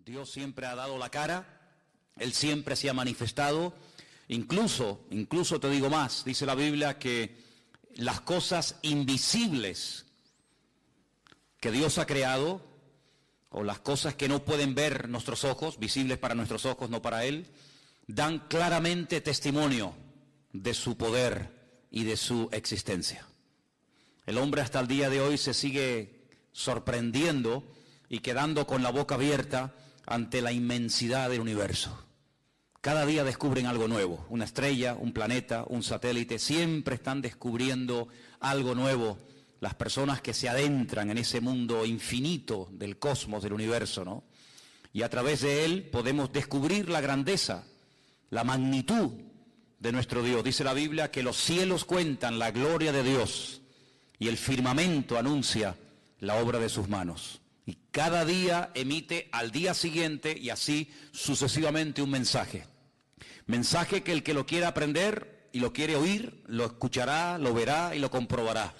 Dios siempre ha dado la cara, Él siempre se ha manifestado, incluso te digo más, dice la Biblia que las cosas invisibles que Dios ha creado, o las cosas que no pueden ver nuestros ojos, visibles para nuestros ojos, no para Él, dan claramente testimonio de su poder y de su existencia. El hombre hasta el día de hoy se sigue sorprendiendo y quedando con la boca abierta ante la inmensidad del universo. Cada día descubren algo nuevo, una estrella, un planeta, un satélite, siempre están descubriendo algo nuevo las personas que se adentran en ese mundo infinito del cosmos, del universo, ¿no? Y a través de él podemos descubrir la grandeza, la magnitud de nuestro Dios. Dice la Biblia que los cielos cuentan la gloria de Dios y el firmamento anuncia la obra de sus manos. Y cada día emite al día siguiente y así sucesivamente un mensaje. Mensaje que el que lo quiera aprender y lo quiere oír, lo escuchará, lo verá y lo comprobará.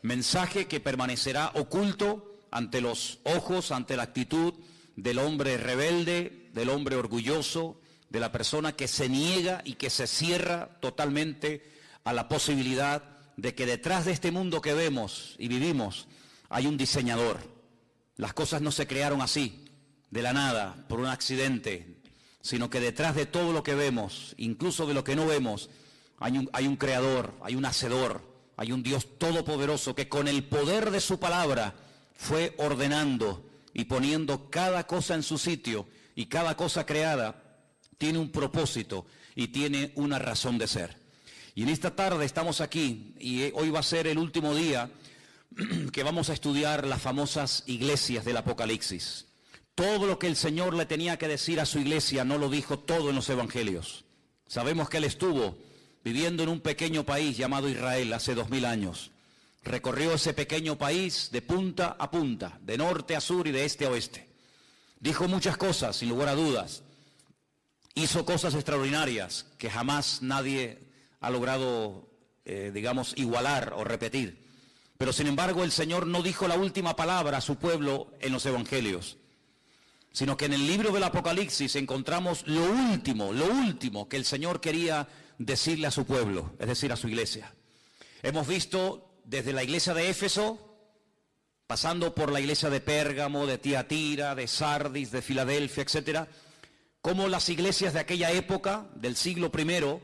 Mensaje que permanecerá oculto ante los ojos, ante la actitud del hombre rebelde, del hombre orgulloso, de la persona que se niega y que se cierra totalmente a la posibilidad de que detrás de este mundo que vemos y vivimos hay un diseñador. Las cosas no se crearon así, de la nada, por un accidente, sino que detrás de todo lo que vemos, incluso de lo que no vemos, hay un creador, hay un hacedor, hay un Dios todopoderoso que con el poder de su palabra fue ordenando y poniendo cada cosa en su sitio, y cada cosa creada tiene un propósito y tiene una razón de ser. Y en esta tarde estamos aquí y hoy va a ser el último día que vamos a estudiar las famosas iglesias del Apocalipsis. Todo lo que el Señor le tenía que decir a su iglesia no lo dijo todo en los evangelios. Sabemos que Él estuvo viviendo en un pequeño país llamado Israel hace 2000 años. Recorrió ese pequeño país de punta a punta, de norte a sur y de este a oeste. Dijo muchas cosas, sin lugar a dudas. Hizo cosas extraordinarias que jamás nadie ha logrado, igualar o repetir. Pero sin embargo el Señor no dijo la última palabra a su pueblo en los evangelios, sino que en el libro del Apocalipsis encontramos lo último que el Señor quería decirle a su pueblo, es decir, a su iglesia. Hemos visto desde la iglesia de Éfeso, pasando por la iglesia de Pérgamo, de Tiatira, de Sardis, de Filadelfia, etcétera, cómo las iglesias de aquella época, del siglo I,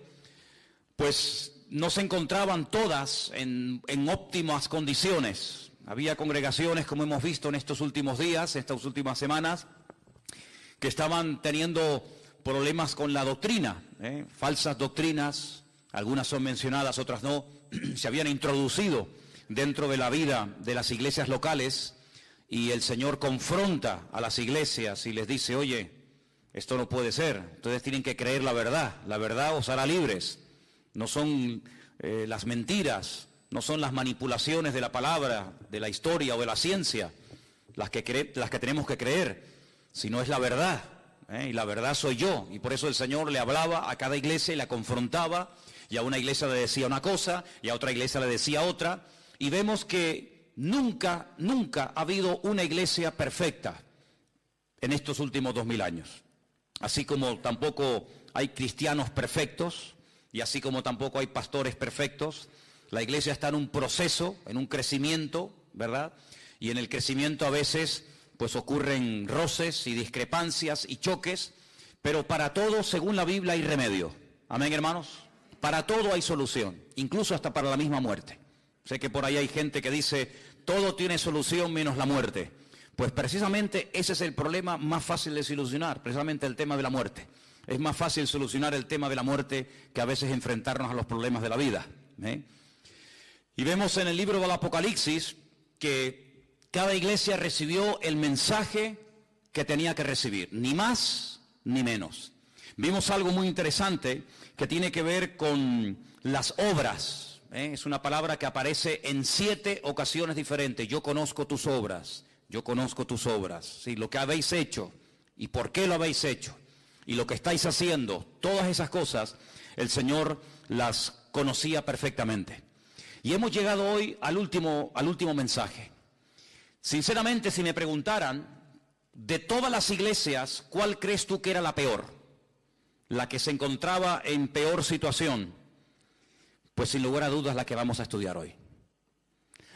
pues no se encontraban todas en óptimas condiciones. Había congregaciones, como hemos visto en estos últimos días, estas últimas semanas, que estaban teniendo problemas con la doctrina, falsas doctrinas, algunas son mencionadas, otras no, se habían introducido dentro de la vida de las iglesias locales, y el Señor confronta a las iglesias y les dice: oye, esto no puede ser, ustedes tienen que creer la verdad os hará libres. No son las mentiras, no son las manipulaciones de la palabra, de la historia o de la ciencia las que tenemos que creer, sino es la verdad. Y la verdad soy yo, y por eso el Señor le hablaba a cada iglesia y la confrontaba, y a una iglesia le decía una cosa y a otra iglesia le decía otra, y vemos que nunca ha habido una iglesia perfecta en estos últimos 2000 años, así como tampoco hay cristianos perfectos, y así como tampoco hay pastores perfectos. La iglesia está en un proceso, en un crecimiento, ¿verdad? Y en el crecimiento a veces pues ocurren roces y discrepancias y choques, pero para todo, según la Biblia, hay remedio. Amén, hermanos. Para todo hay solución, incluso hasta para la misma muerte. Sé que por ahí hay gente que dice, todo tiene solución menos la muerte. Pues precisamente ese es el problema más fácil de solucionar, precisamente el tema de la muerte. Es más fácil solucionar el tema de la muerte que a veces enfrentarnos a los problemas de la vida. Y vemos en el libro del Apocalipsis que cada iglesia recibió el mensaje que tenía que recibir, ni más ni menos. Vimos algo muy interesante que tiene que ver con las obras. Es una palabra que aparece en 7 ocasiones diferentes. Yo conozco tus obras, yo conozco tus obras. Sí, lo que habéis hecho y por qué lo habéis hecho y lo que estáis haciendo, todas esas cosas, el Señor las conocía perfectamente. Y hemos llegado hoy al último mensaje. Sinceramente, si me preguntaran de todas las iglesias, ¿cuál crees tú que era la peor? La que se encontraba en peor situación. Pues sin lugar a dudas la que vamos a estudiar hoy.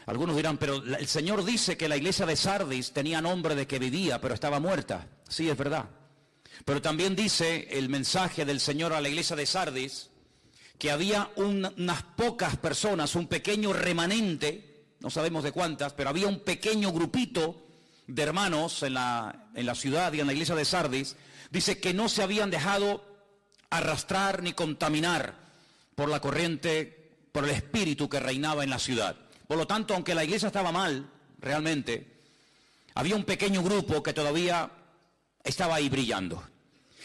Algunos dirán, pero el Señor dice que la iglesia de Sardis tenía nombre de que vivía, pero estaba muerta. Sí, es verdad. Pero también dice el mensaje del Señor a la iglesia de Sardis que había unas pocas personas, un pequeño remanente, no sabemos de cuántas, pero había un pequeño grupito de hermanos en la ciudad y en la iglesia de Sardis, dice que no se habían dejado arrastrar ni contaminar por la corriente, por el espíritu que reinaba en la ciudad. Por lo tanto, aunque la iglesia estaba mal, realmente, había un pequeño grupo que todavía estaba ahí brillando.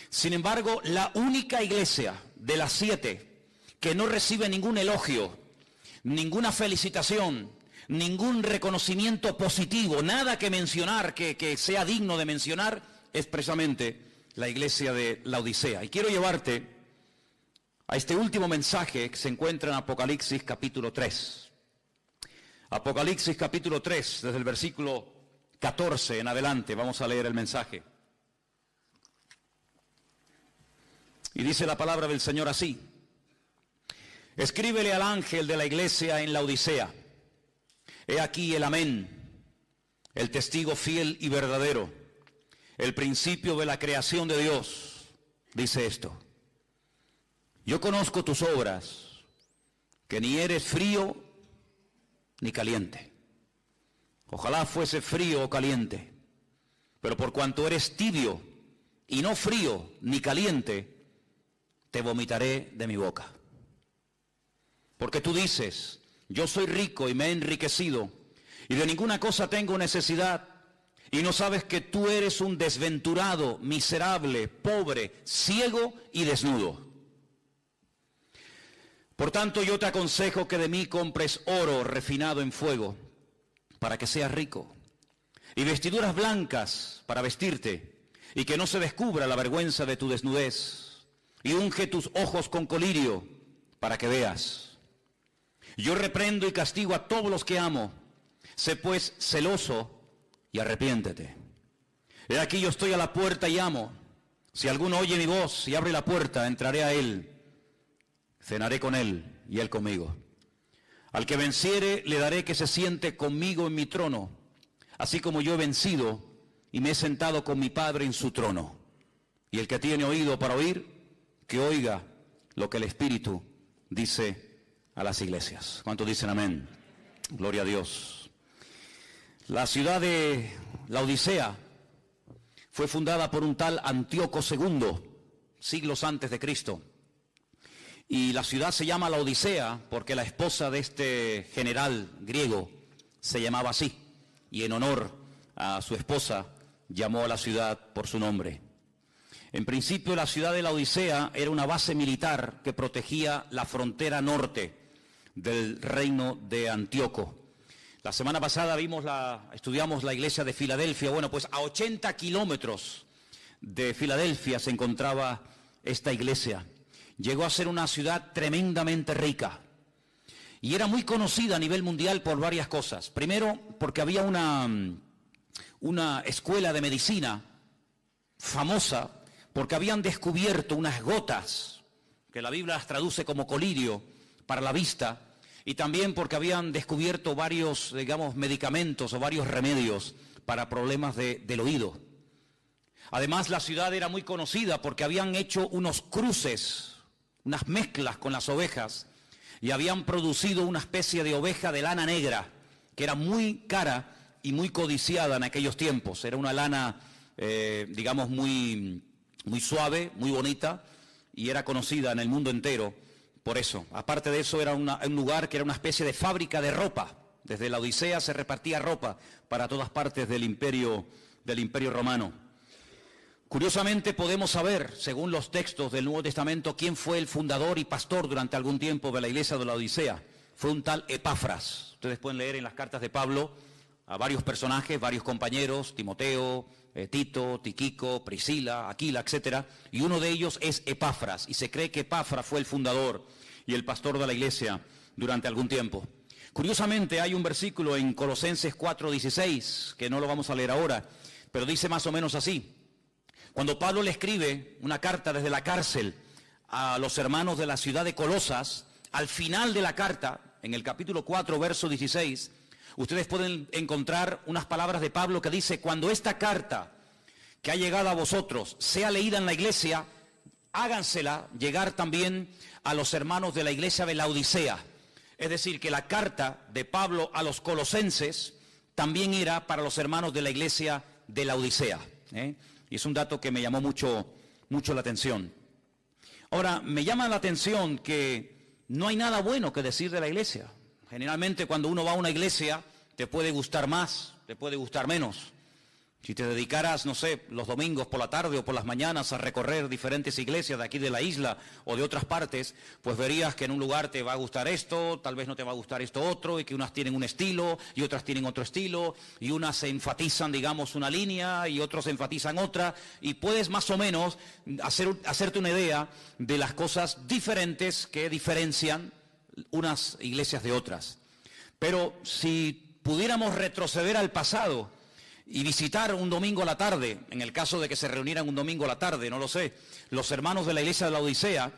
Sin embargo, la única iglesia de las 7 que no recibe ningún elogio, ninguna felicitación, ningún reconocimiento positivo, nada que mencionar, que sea digno de mencionar, es precisamente la iglesia de Laodicea. Y quiero llevarte a este último mensaje que se encuentra en Apocalipsis capítulo 3. Apocalipsis capítulo 3, desde el versículo 14 en adelante, vamos a leer el mensaje. Y dice la palabra del Señor así: escríbele al ángel de la iglesia en Laodicea. He aquí el amén, el testigo fiel y verdadero, el principio de la creación de Dios. Dice esto: yo conozco tus obras, que ni eres frío ni caliente. Ojalá fuese frío o caliente, pero por cuanto eres tibio y no frío ni caliente, te vomitaré de mi boca. Porque tú dices, yo soy rico y me he enriquecido, y de ninguna cosa tengo necesidad, y no sabes que tú eres un desventurado, miserable, pobre, ciego y desnudo. Por tanto, yo te aconsejo que de mí compres oro refinado en fuego, para que seas rico, y vestiduras blancas para vestirte, y que no se descubra la vergüenza de tu desnudez, y unge tus ojos con colirio, para que veas. Yo reprendo y castigo a todos los que amo. Sé pues celoso y arrepiéntete. He aquí yo estoy a la puerta y llamo. Si alguno oye mi voz y abre la puerta, entraré a él, cenaré con él y él conmigo. Al que venciere le daré que se siente conmigo en mi trono, así como yo he vencido y me he sentado con mi Padre en su trono. Y el que tiene oído para oír, que oiga lo que el Espíritu dice a las iglesias. ¿Cuántos dicen amén? Gloria a Dios. La ciudad de Laodicea fue fundada por un tal Antíoco II, siglos antes de Cristo. Y la ciudad se llama Laodicea porque la esposa de este general griego se llamaba así. Y en honor a su esposa llamó a la ciudad por su nombre. En principio, la ciudad de Laodicea era una base militar que protegía la frontera norte del reino de Antíoco. La semana pasada estudiamos la iglesia de Filadelfia. Bueno, pues a 80 kilómetros de Filadelfia se encontraba esta iglesia. Llegó a ser una ciudad tremendamente rica y era muy conocida a nivel mundial por varias cosas. Primero, porque había una escuela de medicina famosa, porque habían descubierto unas gotas, que la Biblia las traduce como colirio, para la vista, y también porque habían descubierto varios, medicamentos o varios remedios para problemas del oído. Además, la ciudad era muy conocida porque habían hecho unos cruces, unas mezclas con las ovejas, y habían producido una especie de oveja de lana negra, que era muy cara y muy codiciada en aquellos tiempos. Era una lana, muy suave, muy bonita, y era conocida en el mundo entero por eso. Aparte de eso, era un lugar que era una especie de fábrica de ropa. Desde la Odisea se repartía ropa para todas partes del imperio romano. Curiosamente podemos saber, según los textos del Nuevo Testamento, quién fue el fundador y pastor durante algún tiempo de la iglesia de la Odisea. Fue un tal Epafras. Ustedes pueden leer en las cartas de Pablo a varios personajes, varios compañeros, Timoteo, Tito, Tiquico, Priscila, Aquila, etcétera, y uno de ellos es Epafras, y se cree que Epafras fue el fundador y el pastor de la iglesia durante algún tiempo. Curiosamente hay un versículo en Colosenses 4:16, que no lo vamos a leer ahora, pero dice más o menos así. Cuando Pablo le escribe una carta desde la cárcel a los hermanos de la ciudad de Colosas, al final de la carta, en el capítulo 4, verso 16, ustedes pueden encontrar unas palabras de Pablo que dice: cuando esta carta que ha llegado a vosotros sea leída en la iglesia, hágansela llegar también a los hermanos de la iglesia de Laodicea. Es decir, que la carta de Pablo a los colosenses también era para los hermanos de la iglesia de Laodicea. Y es un dato que me llamó mucho la atención. Ahora, me llama la atención que no hay nada bueno que decir de la iglesia. Generalmente cuando uno va a una iglesia, te puede gustar más, te puede gustar menos. Si te dedicaras, no sé, los domingos por la tarde o por las mañanas a recorrer diferentes iglesias de aquí de la isla o de otras partes, pues verías que en un lugar te va a gustar esto, tal vez no te va a gustar esto otro, y que unas tienen un estilo y otras tienen otro estilo, y unas se enfatizan, digamos, una línea y otros enfatizan otra, y puedes más o menos hacerte una idea de las cosas diferentes que diferencian unas iglesias de otras. Pero si pudiéramos retroceder al pasado y visitar un domingo a la tarde, en el caso de que se reunieran un domingo a la tarde, no lo sé, los hermanos de la iglesia de la Odisea,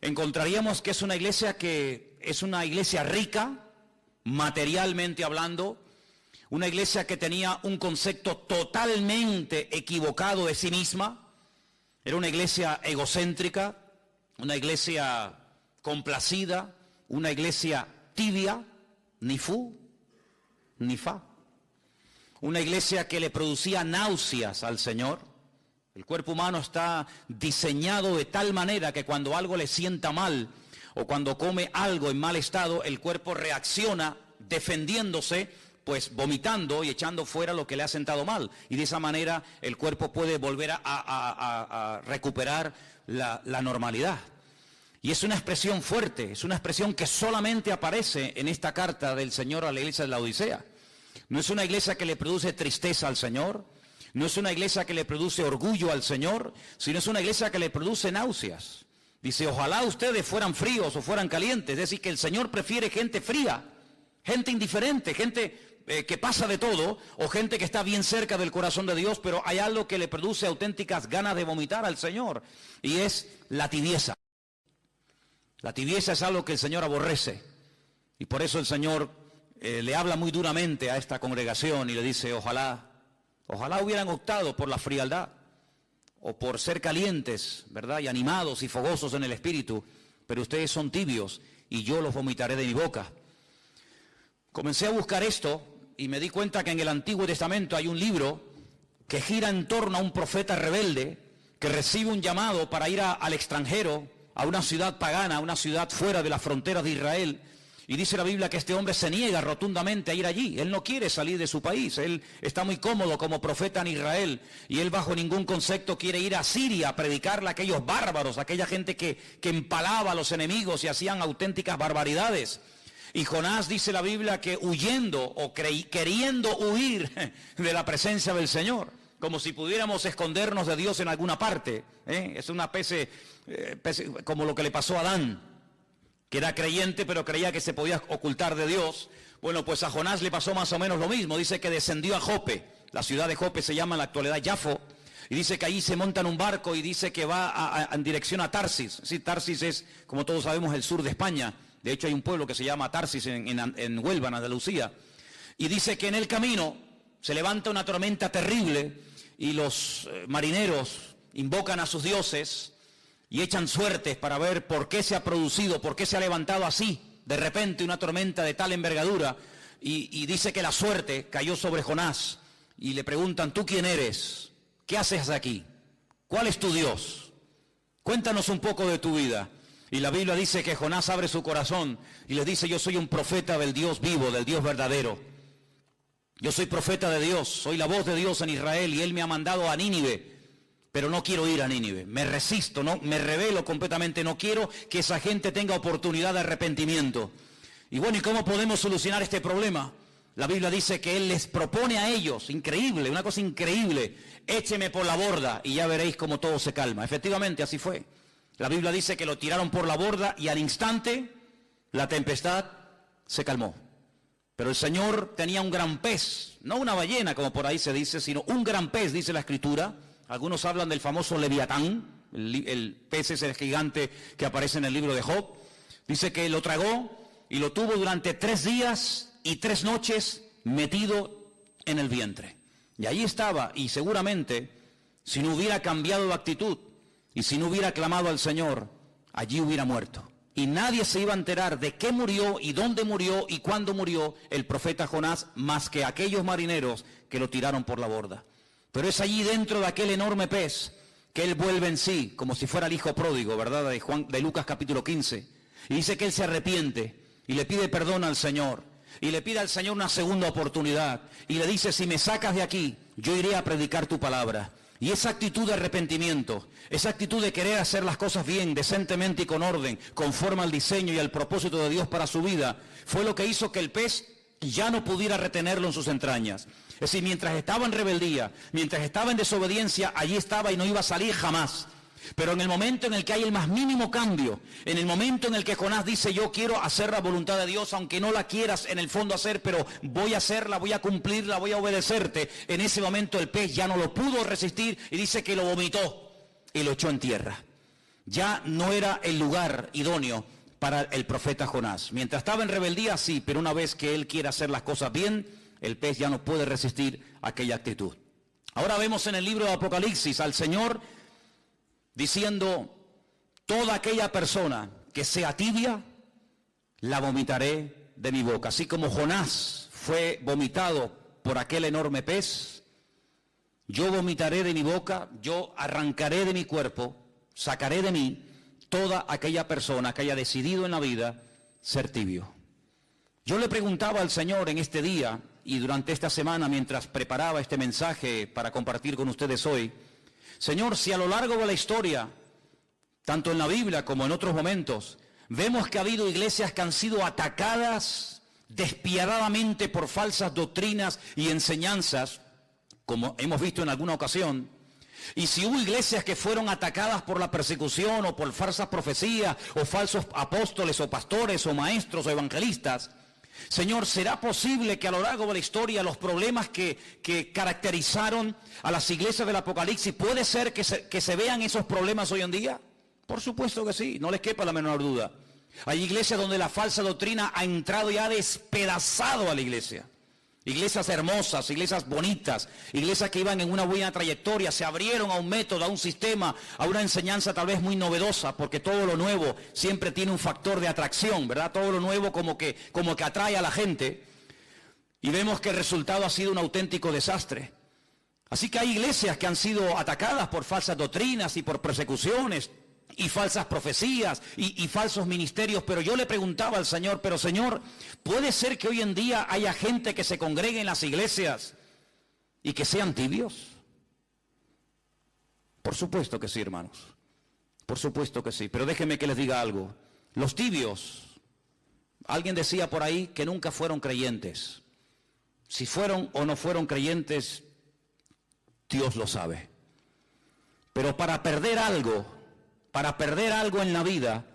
encontraríamos que es una iglesia rica, materialmente hablando, una iglesia que tenía un concepto totalmente equivocado de sí misma, era una iglesia egocéntrica, una iglesia complacida, una iglesia tibia, ni fu, ni fa. Una iglesia que le producía náuseas al Señor. El cuerpo humano está diseñado de tal manera que cuando algo le sienta mal o cuando come algo en mal estado, el cuerpo reacciona defendiéndose, pues vomitando y echando fuera lo que le ha sentado mal. Y de esa manera el cuerpo puede volver a recuperar la normalidad. Y es una expresión fuerte, es una expresión que solamente aparece en esta carta del Señor a la iglesia de la Odisea. No es una iglesia que le produce tristeza al Señor, no es una iglesia que le produce orgullo al Señor, sino es una iglesia que le produce náuseas. Dice, ojalá ustedes fueran fríos o fueran calientes, es decir, que el Señor prefiere gente fría, gente indiferente, gente que pasa de todo, o gente que está bien cerca del corazón de Dios, pero hay algo que le produce auténticas ganas de vomitar al Señor, y es la tibieza. La tibieza es algo que el Señor aborrece, y por eso el Señor le habla muy duramente a esta congregación y le dice, ojalá hubieran optado por la frialdad o por ser calientes, ¿verdad? Y animados y fogosos en el espíritu, pero ustedes son tibios y yo los vomitaré de mi boca. Comencé a buscar esto y me di cuenta que en el Antiguo Testamento hay un libro que gira en torno a un profeta rebelde que recibe un llamado para ir al extranjero, a una ciudad pagana, a una ciudad fuera de las fronteras de Israel. Y dice la Biblia que este hombre se niega rotundamente a ir allí. Él no quiere salir de su país. Él está muy cómodo como profeta en Israel. Y él bajo ningún concepto quiere ir a Siria a predicarle a aquellos bárbaros, a aquella gente que empalaba a los enemigos y hacían auténticas barbaridades. Y Jonás dice la Biblia que huyendo o queriendo huir de la presencia del Señor, como si pudiéramos escondernos de Dios en alguna parte. Es una especie como lo que le pasó a Adán, que era creyente pero creía que se podía ocultar de Dios. Bueno, pues a Jonás le pasó más o menos lo mismo. Dice que descendió a Jope, la ciudad de Jope se llama en la actualidad Yafo, y dice que allí se monta en un barco y dice que va en dirección a Tarsis. Sí, Tarsis es, como todos sabemos, el sur de España. De hecho hay un pueblo que se llama Tarsis en Huelva, en Andalucía. Y dice que en el camino se levanta una tormenta terrible y los marineros invocan a sus dioses y echan suertes para ver por qué se ha producido, por qué se ha levantado así de repente una tormenta de tal envergadura. Y dice que la suerte cayó sobre Jonás y le preguntan, ¿tú quién eres? ¿Qué haces aquí? ¿Cuál es tu Dios? Cuéntanos un poco de tu vida. Y la Biblia dice que Jonás abre su corazón y les dice, yo soy un profeta del Dios vivo, del Dios verdadero. Yo soy profeta de Dios, soy la voz de Dios en Israel y Él me ha mandado a Nínive. Pero no quiero ir a Nínive, me resisto, no, me rebelo completamente, no quiero que esa gente tenga oportunidad de arrepentimiento. Y bueno, ¿y cómo podemos solucionar este problema? La Biblia dice que Él les propone a ellos, increíble, una cosa increíble, écheme por la borda y ya veréis cómo todo se calma. Efectivamente, así fue. La Biblia dice que lo tiraron por la borda y al instante la tempestad se calmó. Pero el Señor tenía un gran pez, no una ballena como por ahí se dice, sino un gran pez, dice la Escritura. Algunos hablan del famoso Leviatán, el pez es el gigante que aparece en el libro de Job. Dice que lo tragó y lo tuvo durante 3 días y 3 noches metido en el vientre. Y ahí estaba, y seguramente, si no hubiera cambiado de actitud y si no hubiera clamado al Señor, allí hubiera muerto. Y nadie se iba a enterar de qué murió y dónde murió y cuándo murió el profeta Jonás, más que aquellos marineros que lo tiraron por la borda. Pero es allí dentro de aquel enorme pez que él vuelve en sí, como si fuera el hijo pródigo, ¿verdad? De Lucas capítulo 15. Y dice que él se arrepiente y le pide perdón al Señor. Y le pide al Señor una segunda oportunidad. Y le dice, si me sacas de aquí, yo iré a predicar tu palabra. Y esa actitud de arrepentimiento, esa actitud de querer hacer las cosas bien, decentemente y con orden, conforme al diseño y al propósito de Dios para su vida, fue lo que hizo que el pez ya no pudiera retenerlo en sus entrañas. Es decir, mientras estaba en rebeldía, mientras estaba en desobediencia, allí estaba y no iba a salir jamás. Pero en el momento en el que hay el más mínimo cambio, en el momento en el que Jonás dice, yo quiero hacer la voluntad de Dios, aunque no la quieras en el fondo hacer, pero voy a hacerla, voy a cumplirla, voy a obedecerte, en ese momento el pez ya no lo pudo resistir y dice que lo vomitó y lo echó en tierra. Ya no era el lugar idóneo para el profeta Jonás. Mientras estaba en rebeldía, sí, pero una vez que él quiere hacer las cosas bien, el pez ya no puede resistir aquella actitud. Ahora vemos en el libro de Apocalipsis al Señor diciendo, toda aquella persona que sea tibia, la vomitaré de mi boca. Así como Jonás fue vomitado por aquel enorme pez, yo vomitaré de mi boca, yo arrancaré de mi cuerpo, sacaré de mí toda aquella persona que haya decidido en la vida ser tibio. Yo le preguntaba al Señor en este día y durante esta semana, mientras preparaba este mensaje para compartir con ustedes hoy, Señor, si a lo largo de la historia, tanto en la Biblia como en otros momentos, vemos que ha habido iglesias que han sido atacadas despiadadamente por falsas doctrinas y enseñanzas, como hemos visto en alguna ocasión, y si hubo iglesias que fueron atacadas por la persecución o por falsas profecías o falsos apóstoles o pastores o maestros o evangelistas, Señor, ¿será posible que a lo largo de la historia los problemas que caracterizaron a las iglesias del Apocalipsis, puede ser que se vean esos problemas hoy en día? Por supuesto que sí, no les quepa la menor duda. Hay iglesias donde la falsa doctrina ha entrado y ha despedazado a la iglesia. Iglesias hermosas, iglesias bonitas, iglesias que iban en una buena trayectoria, se abrieron a un método, a un sistema, a una enseñanza tal vez muy novedosa, porque todo lo nuevo siempre tiene un factor de atracción, ¿verdad? Todo lo nuevo como que atrae a la gente, y vemos que el resultado ha sido un auténtico desastre. Así que hay iglesias que han sido atacadas por falsas doctrinas y por persecuciones y falsas profecías y falsos ministerios, pero yo le preguntaba al Señor, pero Señor, ¿puede ser que hoy en día haya gente que se congregue en las iglesias y que sean tibios? Por supuesto que sí, hermanos, por supuesto que sí, pero déjenme que les diga algo. Los tibios, alguien decía por ahí que nunca fueron creyentes. Si fueron o no fueron creyentes, Dios lo sabe. Pero para perder algo en la vida,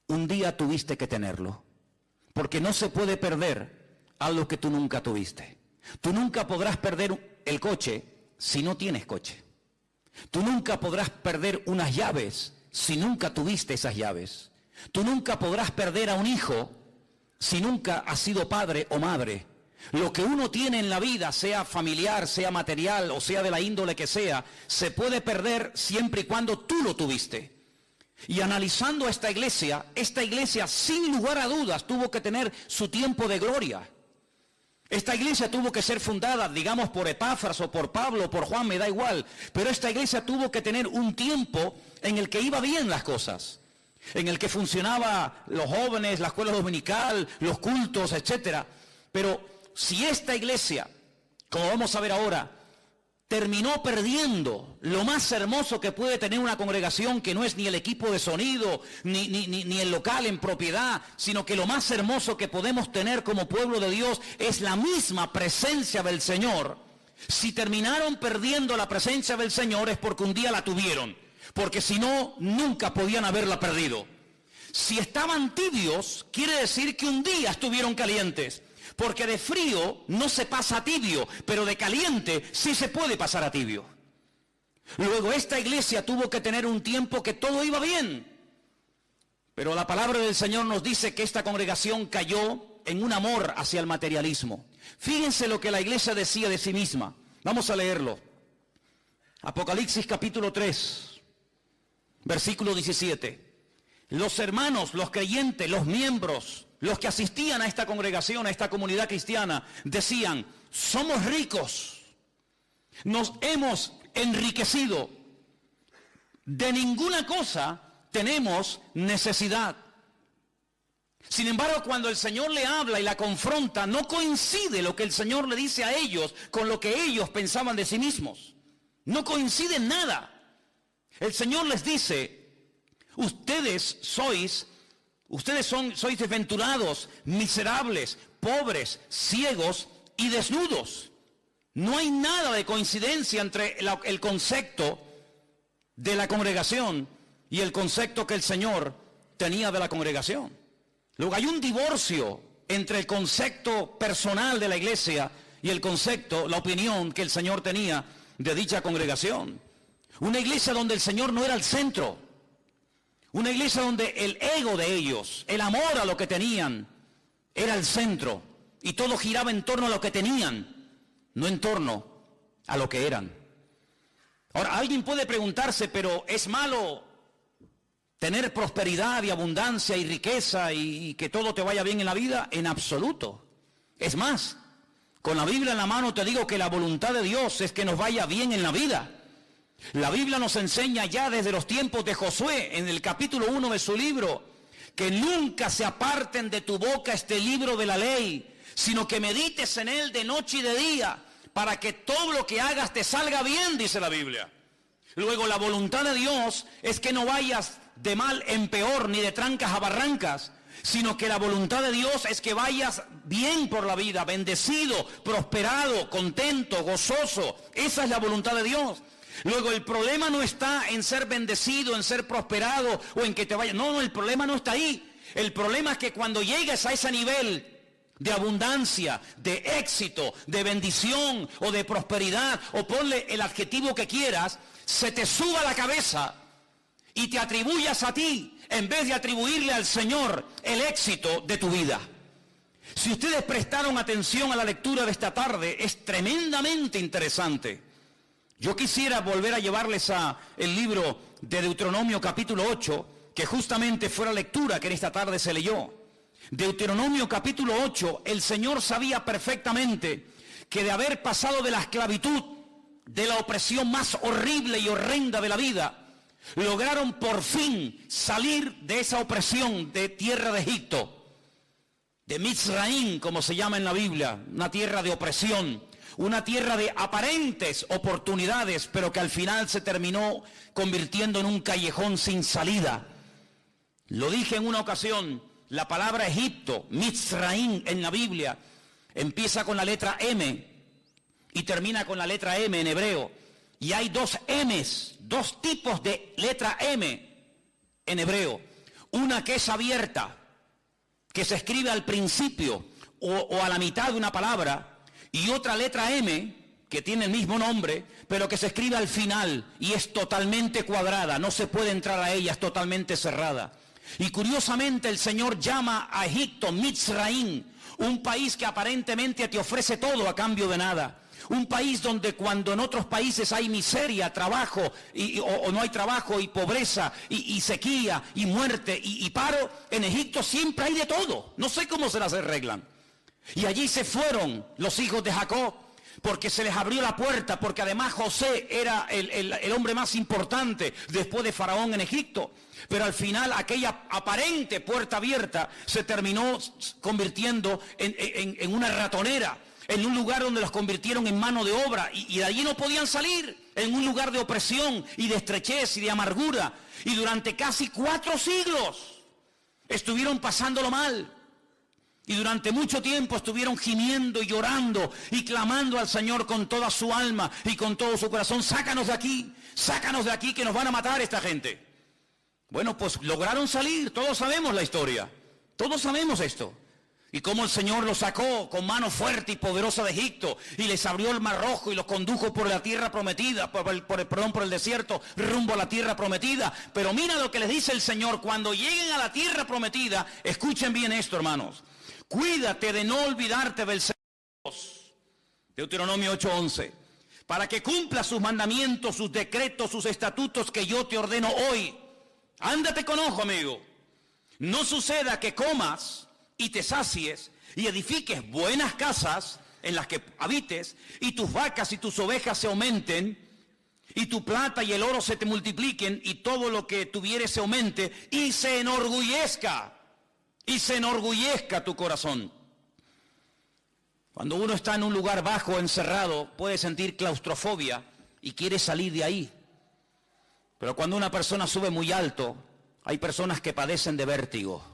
un día tuviste que tenerlo. Porque no se puede perder algo que tú nunca tuviste. Tú nunca podrás perder el coche si no tienes coche. Tú nunca podrás perder unas llaves si nunca tuviste esas llaves. Tú nunca podrás perder a un hijo si nunca has sido padre o madre. Lo que uno tiene en la vida, sea familiar, sea material o sea de la índole que sea, se puede perder siempre y cuando tú lo tuviste. Y analizando esta iglesia sin lugar a dudas tuvo que tener su tiempo de gloria. Esta iglesia tuvo que ser fundada, digamos, por Epafras o por Pablo o por Juan, me da igual, pero esta iglesia tuvo que tener un tiempo en el que iba bien las cosas, en el que funcionaba los jóvenes, la escuela dominical, los cultos, etcétera. Pero si esta iglesia, como vamos a ver ahora, terminó perdiendo lo más hermoso que puede tener una congregación, que no es ni el equipo de sonido, ni el local en propiedad, sino que lo más hermoso que podemos tener como pueblo de Dios es la misma presencia del Señor. Si terminaron perdiendo la presencia del Señor es porque un día la tuvieron, porque si no, nunca podían haberla perdido. Si estaban tibios, quiere decir que un día estuvieron calientes. Porque de frío no se pasa a tibio, pero de caliente sí se puede pasar a tibio. Luego esta iglesia tuvo que tener un tiempo que todo iba bien. Pero la palabra del Señor nos dice que esta congregación cayó en un amor hacia el materialismo. Fíjense lo que la iglesia decía de sí misma. Vamos a leerlo. Apocalipsis capítulo 3, versículo 17. Los hermanos, los creyentes, los miembros, los que asistían a esta congregación, a esta comunidad cristiana, decían: somos ricos, nos hemos enriquecido, de ninguna cosa tenemos necesidad. Sin embargo, cuando el Señor le habla y la confronta, no coincide lo que el Señor le dice a ellos con lo que ellos pensaban de sí mismos. No coincide en nada. El Señor les dice: ustedes sois desventurados, miserables, pobres, ciegos y desnudos. No hay nada de coincidencia entre el concepto de la congregación y el concepto que el Señor tenía de la congregación. Luego hay un divorcio entre el concepto personal de la iglesia y el concepto, la opinión que el Señor tenía de dicha congregación. Una iglesia donde el Señor no era el centro. Una iglesia donde el ego de ellos, el amor a lo que tenían, era el centro. Y todo giraba en torno a lo que tenían, no en torno a lo que eran. Ahora, alguien puede preguntarse: ¿pero es malo tener prosperidad y abundancia y riqueza y que todo te vaya bien en la vida? En absoluto. Es más, con la Biblia en la mano te digo que la voluntad de Dios es que nos vaya bien en la vida. La Biblia nos enseña ya desde los tiempos de Josué, en el capítulo 1 de su libro, que nunca se aparten de tu boca este libro de la ley, sino que medites en él de noche y de día, para que todo lo que hagas te salga bien, dice la Biblia. Luego, la voluntad de Dios es que no vayas de mal en peor, ni de trancas a barrancas, sino que la voluntad de Dios es que vayas bien por la vida, bendecido, prosperado, contento, gozoso. Esa es la voluntad de Dios. Luego, el problema no está en ser bendecido, en ser prosperado o en que te vaya. No, el problema no está ahí. El problema es que cuando llegues a ese nivel de abundancia, de éxito, de bendición o de prosperidad, o ponle el adjetivo que quieras, se te suba la cabeza y te atribuyas a ti en vez de atribuirle al Señor el éxito de tu vida. Si ustedes prestaron atención a la lectura de esta tarde, es tremendamente interesante. Yo quisiera volver a llevarles a el libro de Deuteronomio capítulo 8, que justamente fue la lectura que en esta tarde se leyó. Deuteronomio capítulo 8, el Señor sabía perfectamente que de haber pasado de la esclavitud, de la opresión más horrible y horrenda de la vida, lograron por fin salir de esa opresión de tierra de Egipto, de Mizraim, como se llama en la Biblia, una tierra de opresión, una tierra de aparentes oportunidades, pero que al final se terminó convirtiendo en un callejón sin salida. Lo dije en una ocasión, la palabra Egipto, Mizraim en la Biblia, empieza con la letra M y termina con la letra M en hebreo. Y hay dos M's, dos tipos de letra M en hebreo. Una que es abierta, que se escribe al principio o a la mitad de una palabra, y otra letra M, que tiene el mismo nombre, pero que se escribe al final y es totalmente cuadrada, no se puede entrar a ella, es totalmente cerrada. Y curiosamente el Señor llama a Egipto Mizraim, un país que aparentemente te ofrece todo a cambio de nada. Un país donde cuando en otros países hay miseria, trabajo, o no hay trabajo, y pobreza, y sequía, y muerte, y paro, en Egipto siempre hay de todo. No sé cómo se las arreglan. Y allí se fueron los hijos de Jacob, porque se les abrió la puerta, porque además José era el hombre más importante después de Faraón en Egipto. Pero al final aquella aparente puerta abierta se terminó convirtiendo en una ratonera, en un lugar donde los convirtieron en mano de obra, y de allí no podían salir, en un lugar de opresión y de estrechez y de amargura. Y durante casi 4 siglos estuvieron pasándolo mal. Y durante mucho tiempo estuvieron gimiendo y llorando y clamando al Señor con toda su alma y con todo su corazón: sácanos de aquí, que nos van a matar esta gente. Bueno, pues lograron salir, todos sabemos la historia, todos sabemos esto. Y cómo el Señor los sacó con mano fuerte y poderosa de Egipto y les abrió el mar rojo y los condujo por la tierra prometida, por el desierto, rumbo a la tierra prometida. Pero mira lo que les dice el Señor: cuando lleguen a la tierra prometida, escuchen bien esto, hermanos, cuídate de no olvidarte del Señor. Deuteronomio 8:11, para que cumpla sus mandamientos, sus decretos, sus estatutos que yo te ordeno hoy. Ándate con ojo, amigo. No suceda que comas y te sacies y edifiques buenas casas en las que habites, y tus vacas y tus ovejas se aumenten, y tu plata y el oro se te multipliquen, y todo lo que tuvieres se aumente, y se enorgullezca tu corazón. Cuando uno está en un lugar bajo, encerrado, puede sentir claustrofobia y quiere salir de ahí. Pero cuando una persona sube muy alto, hay personas que padecen de vértigo.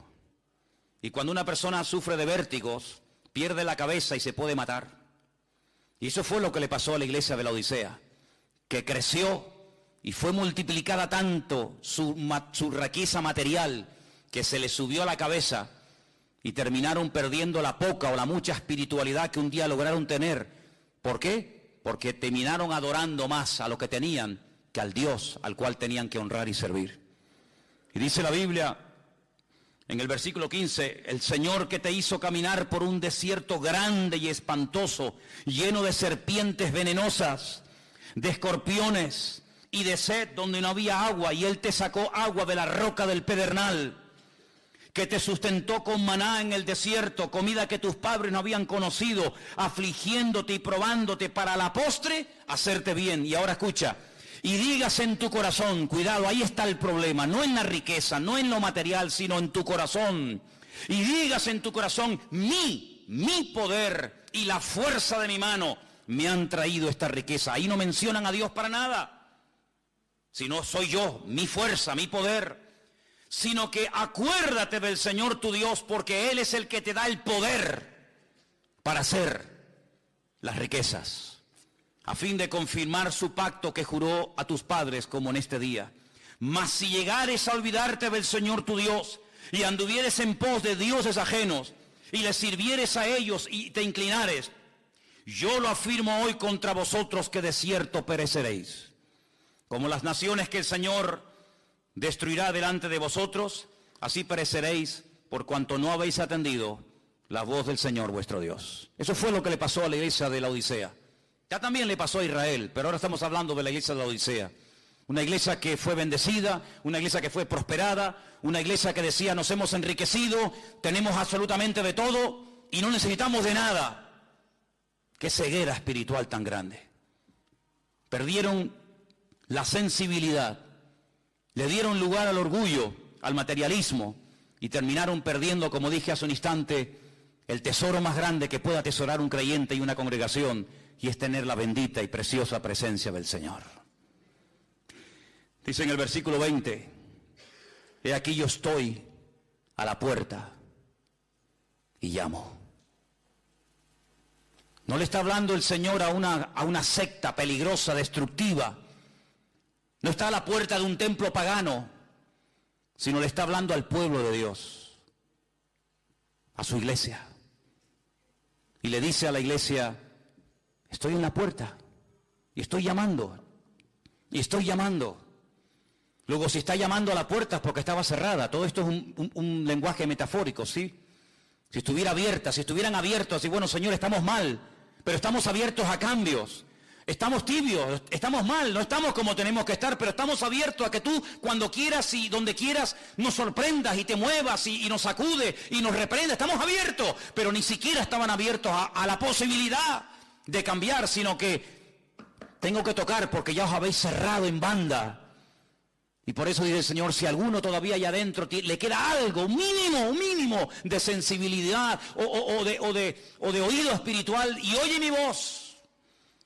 Y cuando una persona sufre de vértigos, pierde la cabeza y se puede matar. Y eso fue lo que le pasó a la iglesia de la Odisea, que creció y fue multiplicada tanto su riqueza material, que se le subió a la cabeza y terminaron perdiendo la poca o la mucha espiritualidad que un día lograron tener. ¿Por qué? Porque terminaron adorando más a lo que tenían que al Dios al cual tenían que honrar y servir. Y dice la Biblia en el versículo 15, el Señor que te hizo caminar por un desierto grande y espantoso, lleno de serpientes venenosas, de escorpiones y de sed donde no había agua, y Él te sacó agua de la roca del pedernal, que te sustentó con maná en el desierto, comida que tus padres no habían conocido, afligiéndote y probándote para la postre hacerte bien. Y ahora escucha: y digas en tu corazón, cuidado, ahí está el problema, no en la riqueza, no en lo material, sino en tu corazón. Y digas en tu corazón, mi poder y la fuerza de mi mano me han traído esta riqueza. Ahí no mencionan a Dios para nada, sino soy yo, mi fuerza, mi poder. Sino que acuérdate del Señor tu Dios, porque Él es el que te da el poder para hacer las riquezas, a fin de confirmar su pacto que juró a tus padres, como en este día. Mas si llegares a olvidarte del Señor tu Dios, y anduvieres en pos de dioses ajenos, y les sirvieres a ellos y te inclinares, yo lo afirmo hoy contra vosotros, que de cierto pereceréis. Como las naciones que el Señor destruirá delante de vosotros, así pereceréis, por cuanto no habéis atendido la voz del Señor vuestro Dios. Eso fue lo que le pasó a la iglesia de la Odisea. Ya también le pasó a Israel, pero ahora estamos hablando de la iglesia de la Odisea. Una iglesia que fue bendecida, una iglesia que fue prosperada, una iglesia que decía: nos hemos enriquecido, tenemos absolutamente de todo y no necesitamos de nada. Qué ceguera espiritual tan grande. Perdieron la sensibilidad, le dieron lugar al orgullo, al materialismo, y terminaron perdiendo, como dije hace un instante, el tesoro más grande que pueda atesorar un creyente y una congregación, y es tener la bendita y preciosa presencia del Señor. Dice en el versículo 20, he aquí yo estoy a la puerta y llamo. No le está hablando el Señor a una secta peligrosa, destructiva. No está a la puerta de un templo pagano, sino le está hablando al pueblo de Dios, a su iglesia. Y le dice a la iglesia: estoy en la puerta y estoy llamando, y estoy llamando. Luego, si está llamando a la puerta es porque estaba cerrada. Todo esto es un lenguaje metafórico, ¿sí? Si estuviera abierta, si estuvieran abiertos, así, bueno, Señor, estamos mal, pero estamos abiertos a cambios. Estamos tibios, estamos mal, no estamos como tenemos que estar, pero estamos abiertos a que tú, cuando quieras y donde quieras, nos sorprendas y te muevas y nos sacude y nos reprenda. Estamos abiertos, pero ni siquiera estaban abiertos a la posibilidad de cambiar, sino que tengo que tocar porque ya os habéis cerrado en banda. Y por eso dice el Señor: si alguno todavía allá adentro le queda algo, un mínimo de sensibilidad o de oído espiritual, y oye mi voz,